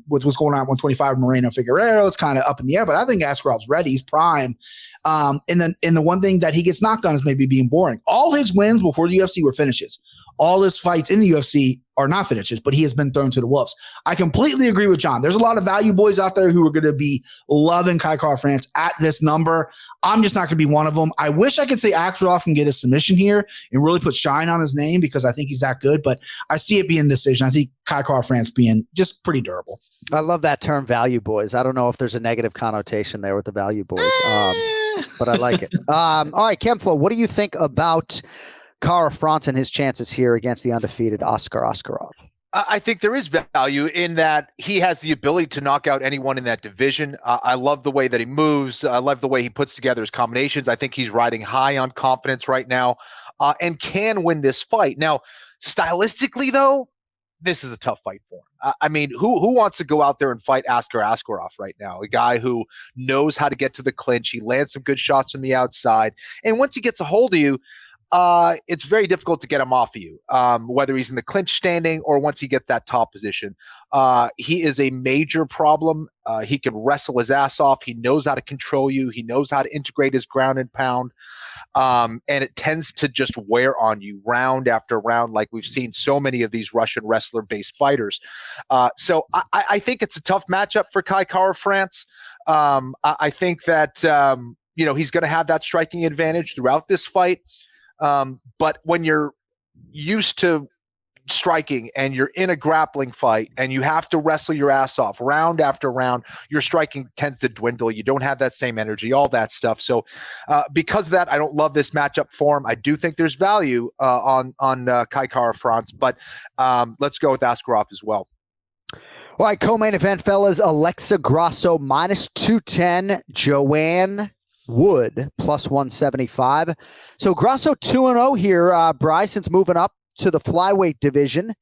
S10: what's going on at 125 Moreno Figueiredo, it's kind of up in the air, but I think Askarov's ready. He's prime. And the one thing that he gets knocked on is maybe being boring. All his wins before the UFC were finishes. All his fights in the UFC are not finishes, but he has been thrown to the wolves. I completely agree with John. There's a lot of value boys out there who are going to be loving Kai Kara-France at this number. I'm just not going to be one of them. I wish I could say Askarov can get a submission here and really put shine on his name because I think he's that good, but I see it being a decision. I think Kai Kara-France being just pretty durable. I love that term value boys. I don't know if there's a negative connotation there with the value boys, but I like it. All right, Ken-Flo, what do you think about Kara-France and his chances here against the undefeated Askarov?
S5: I think there is value in that he has the ability to knock out anyone in that division. I love the way that he moves. I love the way he puts together his combinations. I think he's riding high on confidence right now and can win this fight. Now, stylistically, though, this is a tough fight for him. I mean, who wants to go out there and fight Askarov right now? A guy who knows how to get to the clinch. He lands some good shots from the outside. And once he gets a hold of you, it's very difficult to get him off of you, whether he's in the clinch standing or once he gets that top position. He is a major problem. He can wrestle his ass off. He knows how to control you. He knows how to integrate his ground and pound. And it tends to just wear on you round after round, like we've seen so many of these Russian wrestler-based fighters. So I think it's a tough matchup for Kai Kara-France. I think that, he's going to have that striking advantage throughout this fight. But when you're used to striking and you're in a grappling fight and you have to wrestle your ass off round after round, your striking tends to dwindle. You don't have that same energy, all that stuff. So because of that, I don't love this matchup for him. I do think there's value on Kai Kara-France, but let's go with Askarov as well.
S7: All right, co-main event, fellas. Aleksei Grasso -210, Joanne Wood +175. So Grasso 2-0 here, Bryce, since moving up to the flyweight division.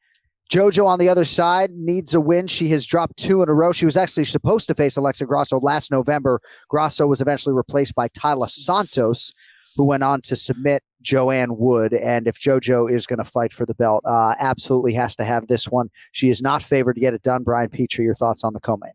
S7: JoJo on the other side needs a win. She has dropped 2 in a row. She was actually supposed to face Aleksei Grasso last November. Grasso was eventually replaced by Tyler Santos, who went on to submit Joanne Wood. And if JoJo is going to fight for the belt, absolutely has to have this one. She is not favored to get it done. Brian Petrie, your thoughts on the co-main?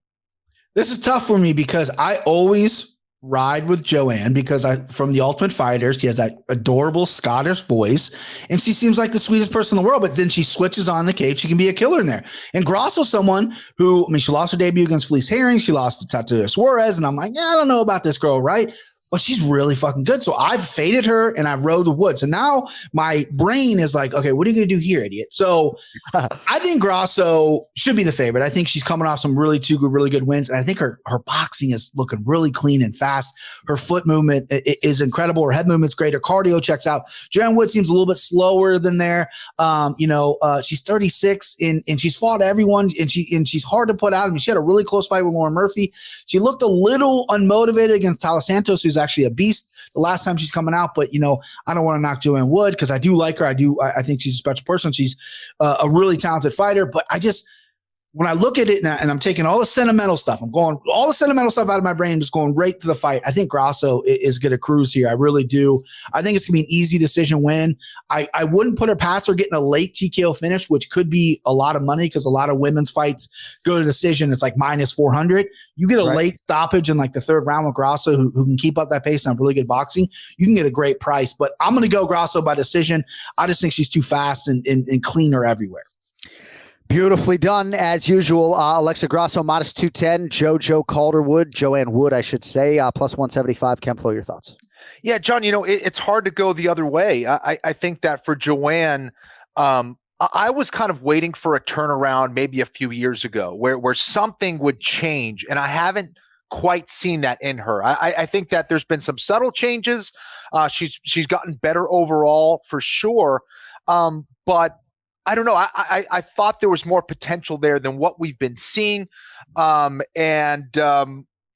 S10: This is tough for me because I always ride with Joanne because from the Ultimate Fighter, she has that adorable Scottish voice and she seems like the sweetest person in the world, but then she switches on the cage. She can be a killer in there. And Grasso's someone who, she lost her debut against Felice Herring. She lost to Tatu Suarez. And I'm like, I don't know about this girl, right? But she's really fucking good. So I've faded her and I've rode the wood. So now my brain is like, okay, what are you going to do here, idiot? So I think Grasso should be the favorite. I think she's coming off some really good wins. And I think her boxing is looking really clean and fast. Her foot movement is incredible. Her head movement's great. Her cardio checks out. Joanne Wood seems a little bit slower than there. She's 36 and she's fought everyone and she's hard to put out. She had a really close fight with Lauren Murphy. She looked a little unmotivated against Tyler Santos, who's actually a beast the last time she's coming out, but I don't want to knock Joanne Wood because I do like her. I think she's a special person. She's a really talented fighter, but when I look at it and I'm taking all the sentimental stuff, I'm going all the sentimental stuff out of my brain, just going right to the fight. I think Grasso is going to cruise here. I really do. I think it's going to be an easy decision win. I wouldn't put her past her getting a late TKO finish, which could be a lot of money because a lot of women's fights go to decision. It's like -400. You get a late stoppage in like the third round with Grasso who can keep up that pace and have really good boxing. You can get a great price, but I'm going to go Grasso by decision. I just think she's too fast and cleaner everywhere.
S7: Beautifully done, as usual. Aleksei Grasso, minus 210. Jojo Calderwood, Joanne Wood, I should say, plus 175. Ken-Flo, your thoughts?
S5: Yeah, John, it's hard to go the other way. I think that for Joanne, I was kind of waiting for a turnaround maybe a few years ago where something would change, and I haven't quite seen that in her. I think that there's been some subtle changes. She's gotten better overall for sure, but I don't know. I thought there was more potential there than what we've been seeing.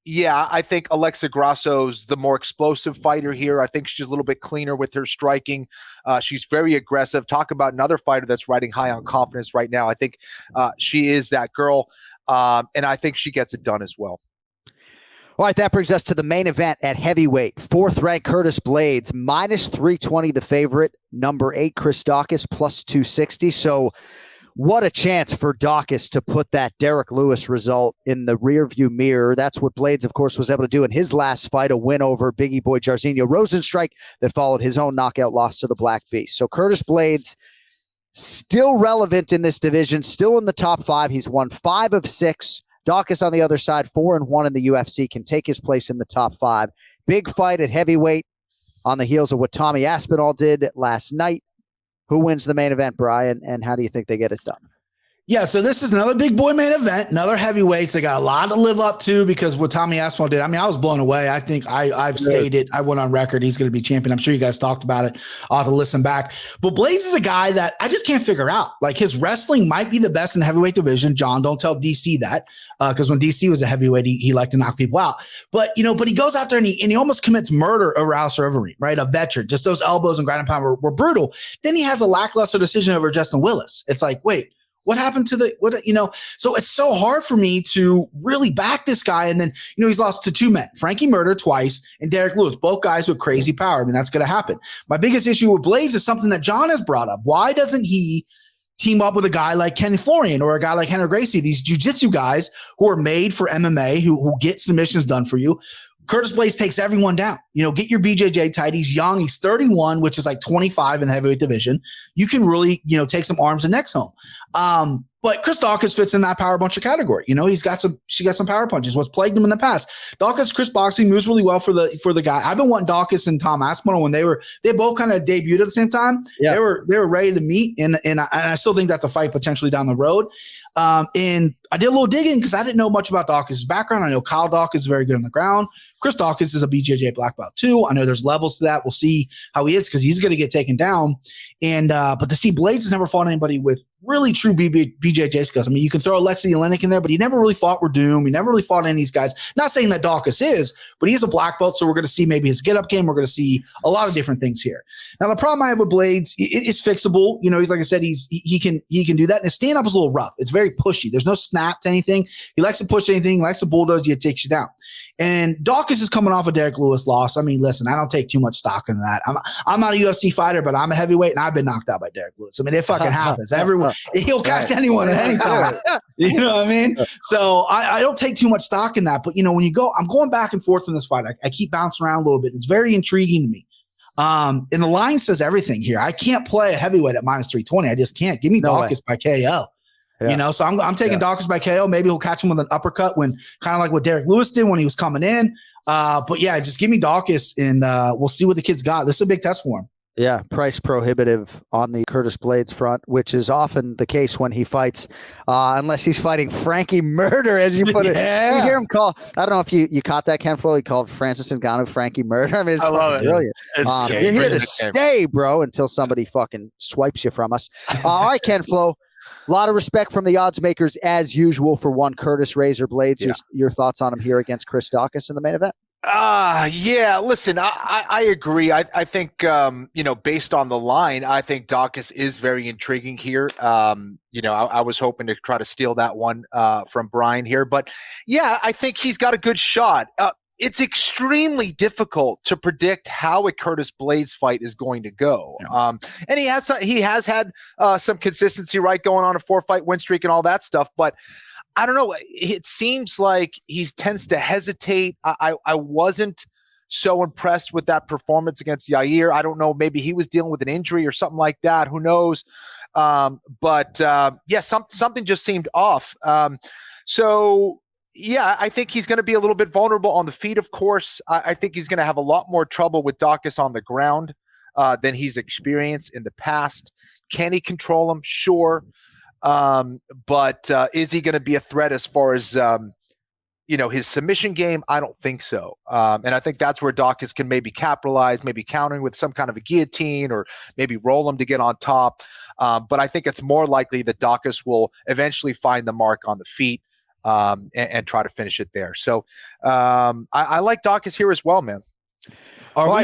S5: Yeah, I think Aleksei Grasso's the more explosive fighter here. I think she's a little bit cleaner with her striking. She's very aggressive. Talk about another fighter that's riding high on confidence right now. I think she is that girl, and I think she gets it done as well.
S7: All right, that brings us to the main event at heavyweight. 4th ranked Curtis Blaydes, minus 320 the favorite. Number 8, Chris Daukaus, plus 260. So what a chance for Daukaus to put that Derek Lewis result in the rearview mirror. That's what Blaydes, of course, was able to do in his last fight, a win over Biggie Boy Jairzinho Rozenstruik that followed his own knockout loss to the Black Beast. So Curtis Blaydes, still relevant in this division, still in the top 5. He's won 5 of 6. Daukaus on the other side, 4-1 in the UFC, can take his place in the top 5. Big fight at heavyweight on the heels of what Tommy Aspinall did last night. Who wins the main event, Bryan, and how do you think they get it done?
S10: Yeah, so this is another big boy main event, another heavyweights. They got a lot to live up to because what Tommy Aspinall did, I mean, I was blown away. I think I've stated, I went on record, he's going to be champion. I'm sure you guys talked about it. I'll have to listen back. But Blaydes is a guy that I just can't figure out. Like, his wrestling might be the best in the heavyweight division. John, don't tell DC that, because when DC was a heavyweight, he liked to knock people out. But, but he goes out there and he almost commits murder over Alistair Overeem, right? A veteran. Just those elbows and ground and pound were brutal. Then he has a lackluster decision over Justin Willis. It's like, wait. What happened to so it's so hard for me to really back this guy. And then, he's lost to 2 men, Frankie Murder twice and Derek Lewis, both guys with crazy power. I mean, that's going to happen. My biggest issue with Blaydes is something that John has brought up. Why doesn't he team up with a guy like Florian or a guy like Henry Gracie, these jiu-jitsu guys who are made for MMA, who get submissions done for you? Curtis Blaydes takes everyone down. Get your BJJ tight. He's young. He's 31, which is like 25 in the heavyweight division. You can really, take some arms and necks home. But Chris Daukaus fits in that power puncher category. She got some power punches. What's plagued him in the past? Daukaus, Chris boxing moves really well for the guy. I've been wanting Daukaus and Tom Aspinall when they both kind of debuted at the same time. Yeah. They were ready to meet, and I still think that's a fight potentially down the road. And I did a little digging because I didn't know much about Daukaus' background. I know Kyle Daukaus is very good on the ground. Chris Daukaus is a BJJ black belt too. I know there's levels to that. We'll see how he is because he's going to get taken down. And but to see Blaydes has never fought anybody with really true BJJ skills. I mean, you can throw Aleksei Oleinik in there, but he never really fought Verdum. He never really fought any of these guys. Not saying that Daukaus is, but he's a black belt, so we're going to see maybe his get-up game. We're going to see a lot of different things here. Now, the problem I have with Blaydes is fixable. He's like I said, he can do that. And his stand-up is a little rough. It's very pushy. There's no snap to anything. He likes to push anything. He likes to bulldoze you. It takes you down. And Daukaus is coming off a Derek Lewis loss. I mean, listen, I don't take too much stock in that. I'm not a UFC fighter, but I'm a heavyweight, and I've been knocked out by Derek Lewis. I mean, it fucking happens. Everyone, he'll catch anyone at any time. You know what I mean? So I don't take too much stock in that. But, when you go, I'm going back and forth in this fight. I keep bouncing around a little bit. It's very intriguing to me. And the line says everything here. I can't play a heavyweight at minus 320. I just can't. Give me Daukaus by KO. Yeah. So I'm taking Daukaus by KO. Maybe he'll catch him with an uppercut when kind of like what Derek Lewis did when he was coming in. But yeah, just give me Daukaus and we'll see what the kid's got. This is a big test for him.
S7: Yeah, price prohibitive on the Curtis Blaydes front, which is often the case when he fights, unless he's fighting Frankie Murder, as you put it. You hear him call, I don't know if you caught that, Ken-Flo, he called Francis Ngannou Frankie Murder. I mean, I love it. Brilliant. You're here to stay, bro, until somebody fucking swipes you from us. All right, Ken-Flo. A lot of respect from the odds makers, as usual, for one Curtis Razor Blaydes. Yeah. Your thoughts on him here against Chris Daukaus in the main event?
S5: Yeah, listen, I agree. I think, based on the line, I think Daukaus is very intriguing here. I was hoping to try to steal that one from Bryan here. But, yeah, I think he's got a good shot. It's extremely difficult to predict how a Curtis Blaydes fight is going to go. Yeah. And he has had some consistency, right, going on a 4-fight win streak and all that stuff. But I don't know. It seems like he tends to hesitate. I wasn't so impressed with that performance against Yair. I don't know. Maybe he was dealing with an injury or something like that. Who knows? Something just seemed off. I think he's going to be a little bit vulnerable on the feet, of course. I think he's going to have a lot more trouble with Daukaus on the ground than he's experienced in the past. Can he control him? Sure. But is he going to be a threat as far as his submission game? I don't think so. And I think that's where Daukaus can maybe capitalize, maybe countering with some kind of a guillotine or maybe roll him to get on top. But I think it's more likely that Daukaus will eventually find the mark on the feet and try to finish it there. So I like Daukaus here as well, man.
S10: Go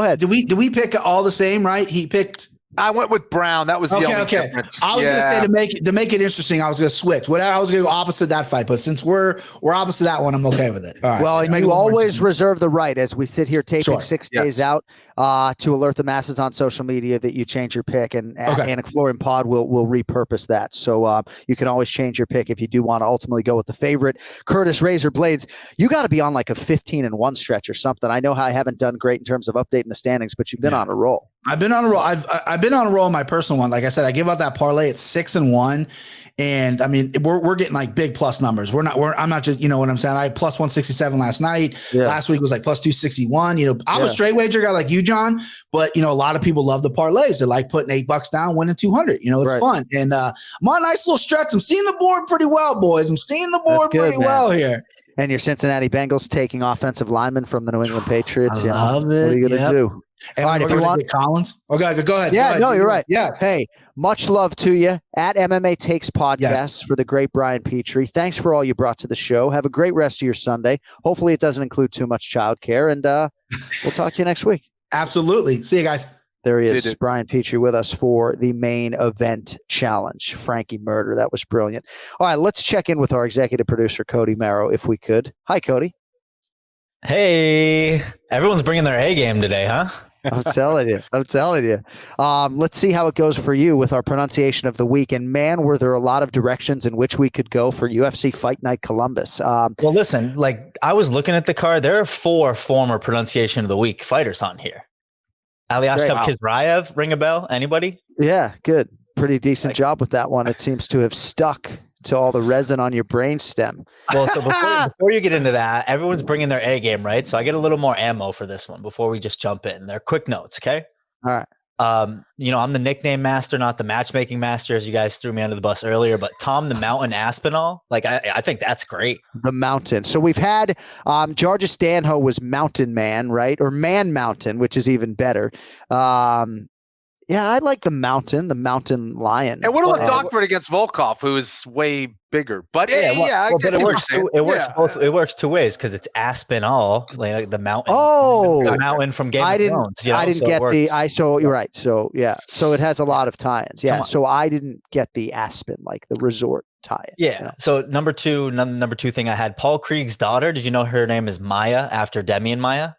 S10: ahead. Did we pick all the same, right? He picked.
S5: I went with Brown. That was the only difference.
S10: I was going to say to make it interesting, I was going to switch. I was going to go opposite that fight, but since we're opposite that one, I'm okay with it. All right.
S7: Well, you always reserve the right, as we sit here taping 6 days out, to alert the masses on social media that you change your pick, and AnikFlorianPod will repurpose that. So you can always change your pick if you do want to ultimately go with the favorite, Curtis Razor Blaydes. You got to be on like a 15-1 stretch or something. I know how I haven't done great in terms of updating the standings, but you've been on a roll.
S10: I've been on a roll. I've been on a roll in my personal one. Like I said, I give out that parlay. It's 6-1, and I mean we're getting like big plus numbers. I'm not just, you know what I'm saying. I had plus 167 last night. Yeah. Last week was like plus 261. I'm a straight wager guy like you, John. But a lot of people love the parlays. They like putting $8 down, winning 200. It's fun. And I'm on a nice little stretch. I'm seeing the board pretty well, boys. I'm seeing the board pretty well here.
S7: And your Cincinnati Bengals taking offensive linemen from the New England Patriots.
S10: I love it.
S7: What are you going to do?
S10: And all right, if you want Collins, okay, go ahead.
S7: Yeah, you're right. Yeah. Hey, much love to you at MMA Takes Podcast for the great Brian Petrie. Thanks for all you brought to the show. Have a great rest of your Sunday. Hopefully, it doesn't include too much childcare, and we'll talk to you next week.
S10: Absolutely. See you guys.
S7: There he is, Brian Petrie, with us for the main event challenge. Frankie Murder. That was brilliant. All right, let's check in with our executive producer, Cody Merrow, if we could. Hi, Cody.
S3: Hey, everyone's bringing their A game today, huh?
S7: I'm telling you. Let's see how it goes for you with our pronunciation of the week. And man, were there a lot of directions in which we could go for UFC Fight Night Columbus.
S3: Well, listen, I was looking at the card. There are 4 former pronunciation of the week fighters on here. Alyashkov Kizrayev, ring a bell? Anybody?
S7: Yeah, good. Pretty decent job with that one. It seems to have stuck to all the resin on your brain stem.
S3: Well, so before you get into that, everyone's bringing their A game, right? So I get a little more ammo for this one before we just jump in. They're quick notes, okay?
S7: All right.
S3: I'm the nickname master, not the matchmaking master, as you guys threw me under the bus earlier, but Tom the Mountain Aspinall, I think that's great.
S7: The Mountain. So we've had Georgia Stanho was Mountain Man, right? Or Man Mountain, which is even better. Yeah, I like the Mountain Lion.
S5: And what about Dockford against Volkov, who is way bigger? But
S3: it works two ways because it's Aspinall, like the mountain.
S7: Oh,
S3: the mountain from Game of Thrones.
S7: I didn't get you're right. So yeah, so it has a lot of tie-ins. Yeah, so I didn't get the Aspen, like the resort tie-in.
S3: Yeah. So number two thing I had, Paul Krieg's daughter. Did you know her name is Maya after Demi and Maya?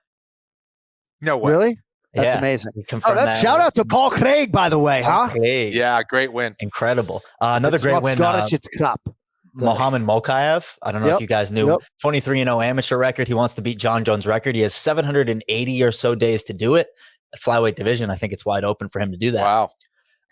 S7: No way. Really? That's amazing. Shout out to Paul Craig, by the way, huh?
S3: Craig.
S5: Yeah, great win.
S3: Incredible. Another great win.
S7: Scottish Cup.
S3: Mohamed Mokaev. I don't know if you guys knew. 23-0 amateur record. He wants to beat John Jones' record. He has 780 or so days to do it. At flyweight division, I think it's wide open for him to do that.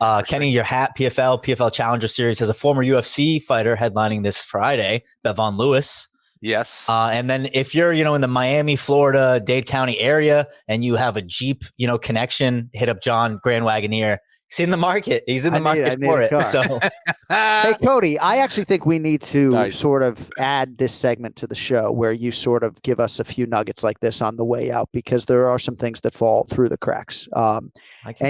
S5: Wow.
S3: Kenny, your hat, PFL Challenger Series has a former UFC fighter headlining this Friday, Bevon Lewis.
S5: Yes.
S3: And then if you're, in the Miami, Florida, Dade County area and you have a Jeep, connection, hit up John Grand Wagoneer. He's in the market. He's in the market for it. So,
S7: hey, Cody, I actually think we need to sort of add this segment to the show where you sort of give us a few nuggets like this on the way out, because there are some things that fall through the cracks. And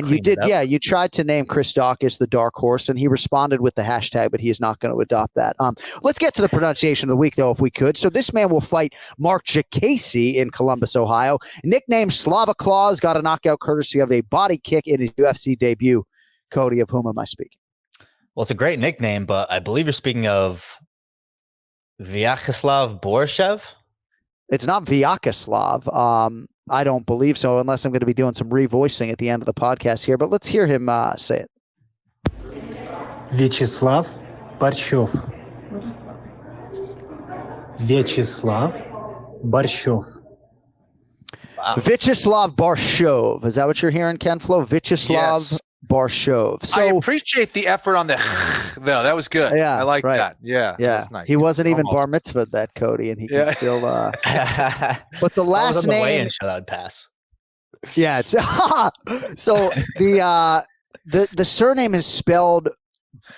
S7: you did, you tried to name Chris Daukaus the dark horse, and he responded with the hashtag, but he is not going to adopt that. Let's get to the pronunciation of the week, though, if we could. So this man will fight Mark Jacasey in Columbus, Ohio. Nicknamed Slava Claus, got a knockout courtesy of a body kick in his UFC debut. Cody, of whom am I speaking?
S3: Well, it's a great nickname, but I believe you're speaking of Vyacheslav Borishev.
S7: It's not Vyacheslav. I don't believe so, unless I'm going to be doing some revoicing at the end of the podcast here. But let's hear him say it.
S11: Vyacheslav Borishev. Vyacheslav Borishev.
S7: Wow. Vyacheslav Borishev. Is that what you're hearing, Ken-Flo? Vyacheslav Barshov. So
S5: I appreciate the effort on the though. That was good.
S7: Yeah,
S5: I like
S7: right.
S5: that. Yeah.
S7: Yeah.
S5: That was nice.
S7: He wasn't even
S5: Almost.
S7: bar mitzvahed, that Cody, and he can still but the
S3: If I was
S7: last
S3: on the
S7: name
S3: weigh-in show, I'd pass.
S7: Yeah, it's so the surname is spelled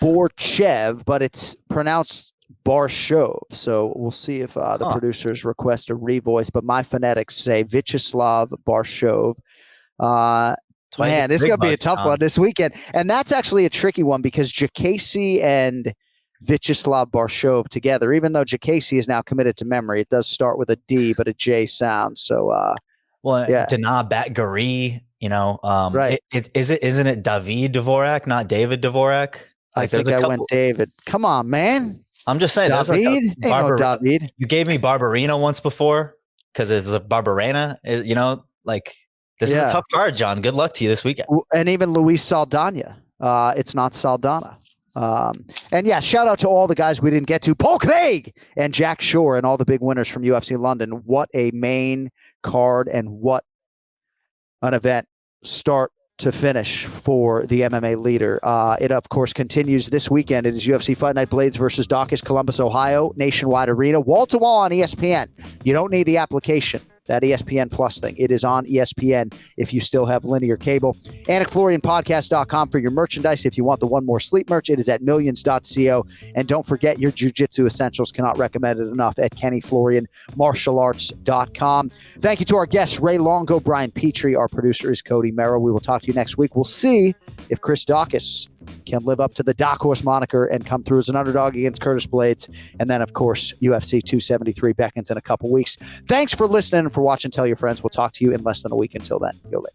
S7: Borchev, but it's pronounced Barshov. So we'll see if the producers request a revoice, but my phonetics say Vyacheslav Barshov. Man, this is going to be a tough one this weekend. And that's actually a tricky one because Jacasey and Vyacheslav Barshov together, even though Jacasey is now committed to memory, it does start with a D, but a J sound. So,
S3: Dana Batgari,
S7: right.
S3: Isn't it David Dvorak, not David Dvorak?
S7: I think I went David. Come on, man.
S3: I'm just saying.
S7: David? David.
S3: You gave me Barberena once before because it's a Barberena, this is a tough card, John. Good luck to you this weekend.
S7: And even Luis Saldana. It's not Saldana. And shout out to all the guys we didn't get to. Paul Craig and Jack Shore and all the big winners from UFC London. What a main card and what an event start to finish for the MMA leader. It, of course, continues this weekend. It is UFC Fight Night Blaydes versus Daukaus, Columbus, Ohio, Nationwide Arena, wall-to-wall on ESPN. You don't need the application. That ESPN Plus thing. It is on ESPN if you still have linear cable. AnikFlorianPodcast.com for your merchandise. If you want the One More Sleep merch, it is at millions.co. And don't forget your jiu-jitsu essentials. Cannot recommend it enough at KennyFlorianMartialArts.com. Thank you to our guests, Ray Longo, Brian Petrie. Our producer is Cody Merrill. We will talk to you next week. We'll see if Chris Daukaus can live up to the Daukaus moniker and come through as an underdog against Curtis Blaydes. And then, of course, UFC 273 beckons in a couple weeks. Thanks for listening and for watching. Tell your friends. We'll talk to you in less than a week. Until then, go later.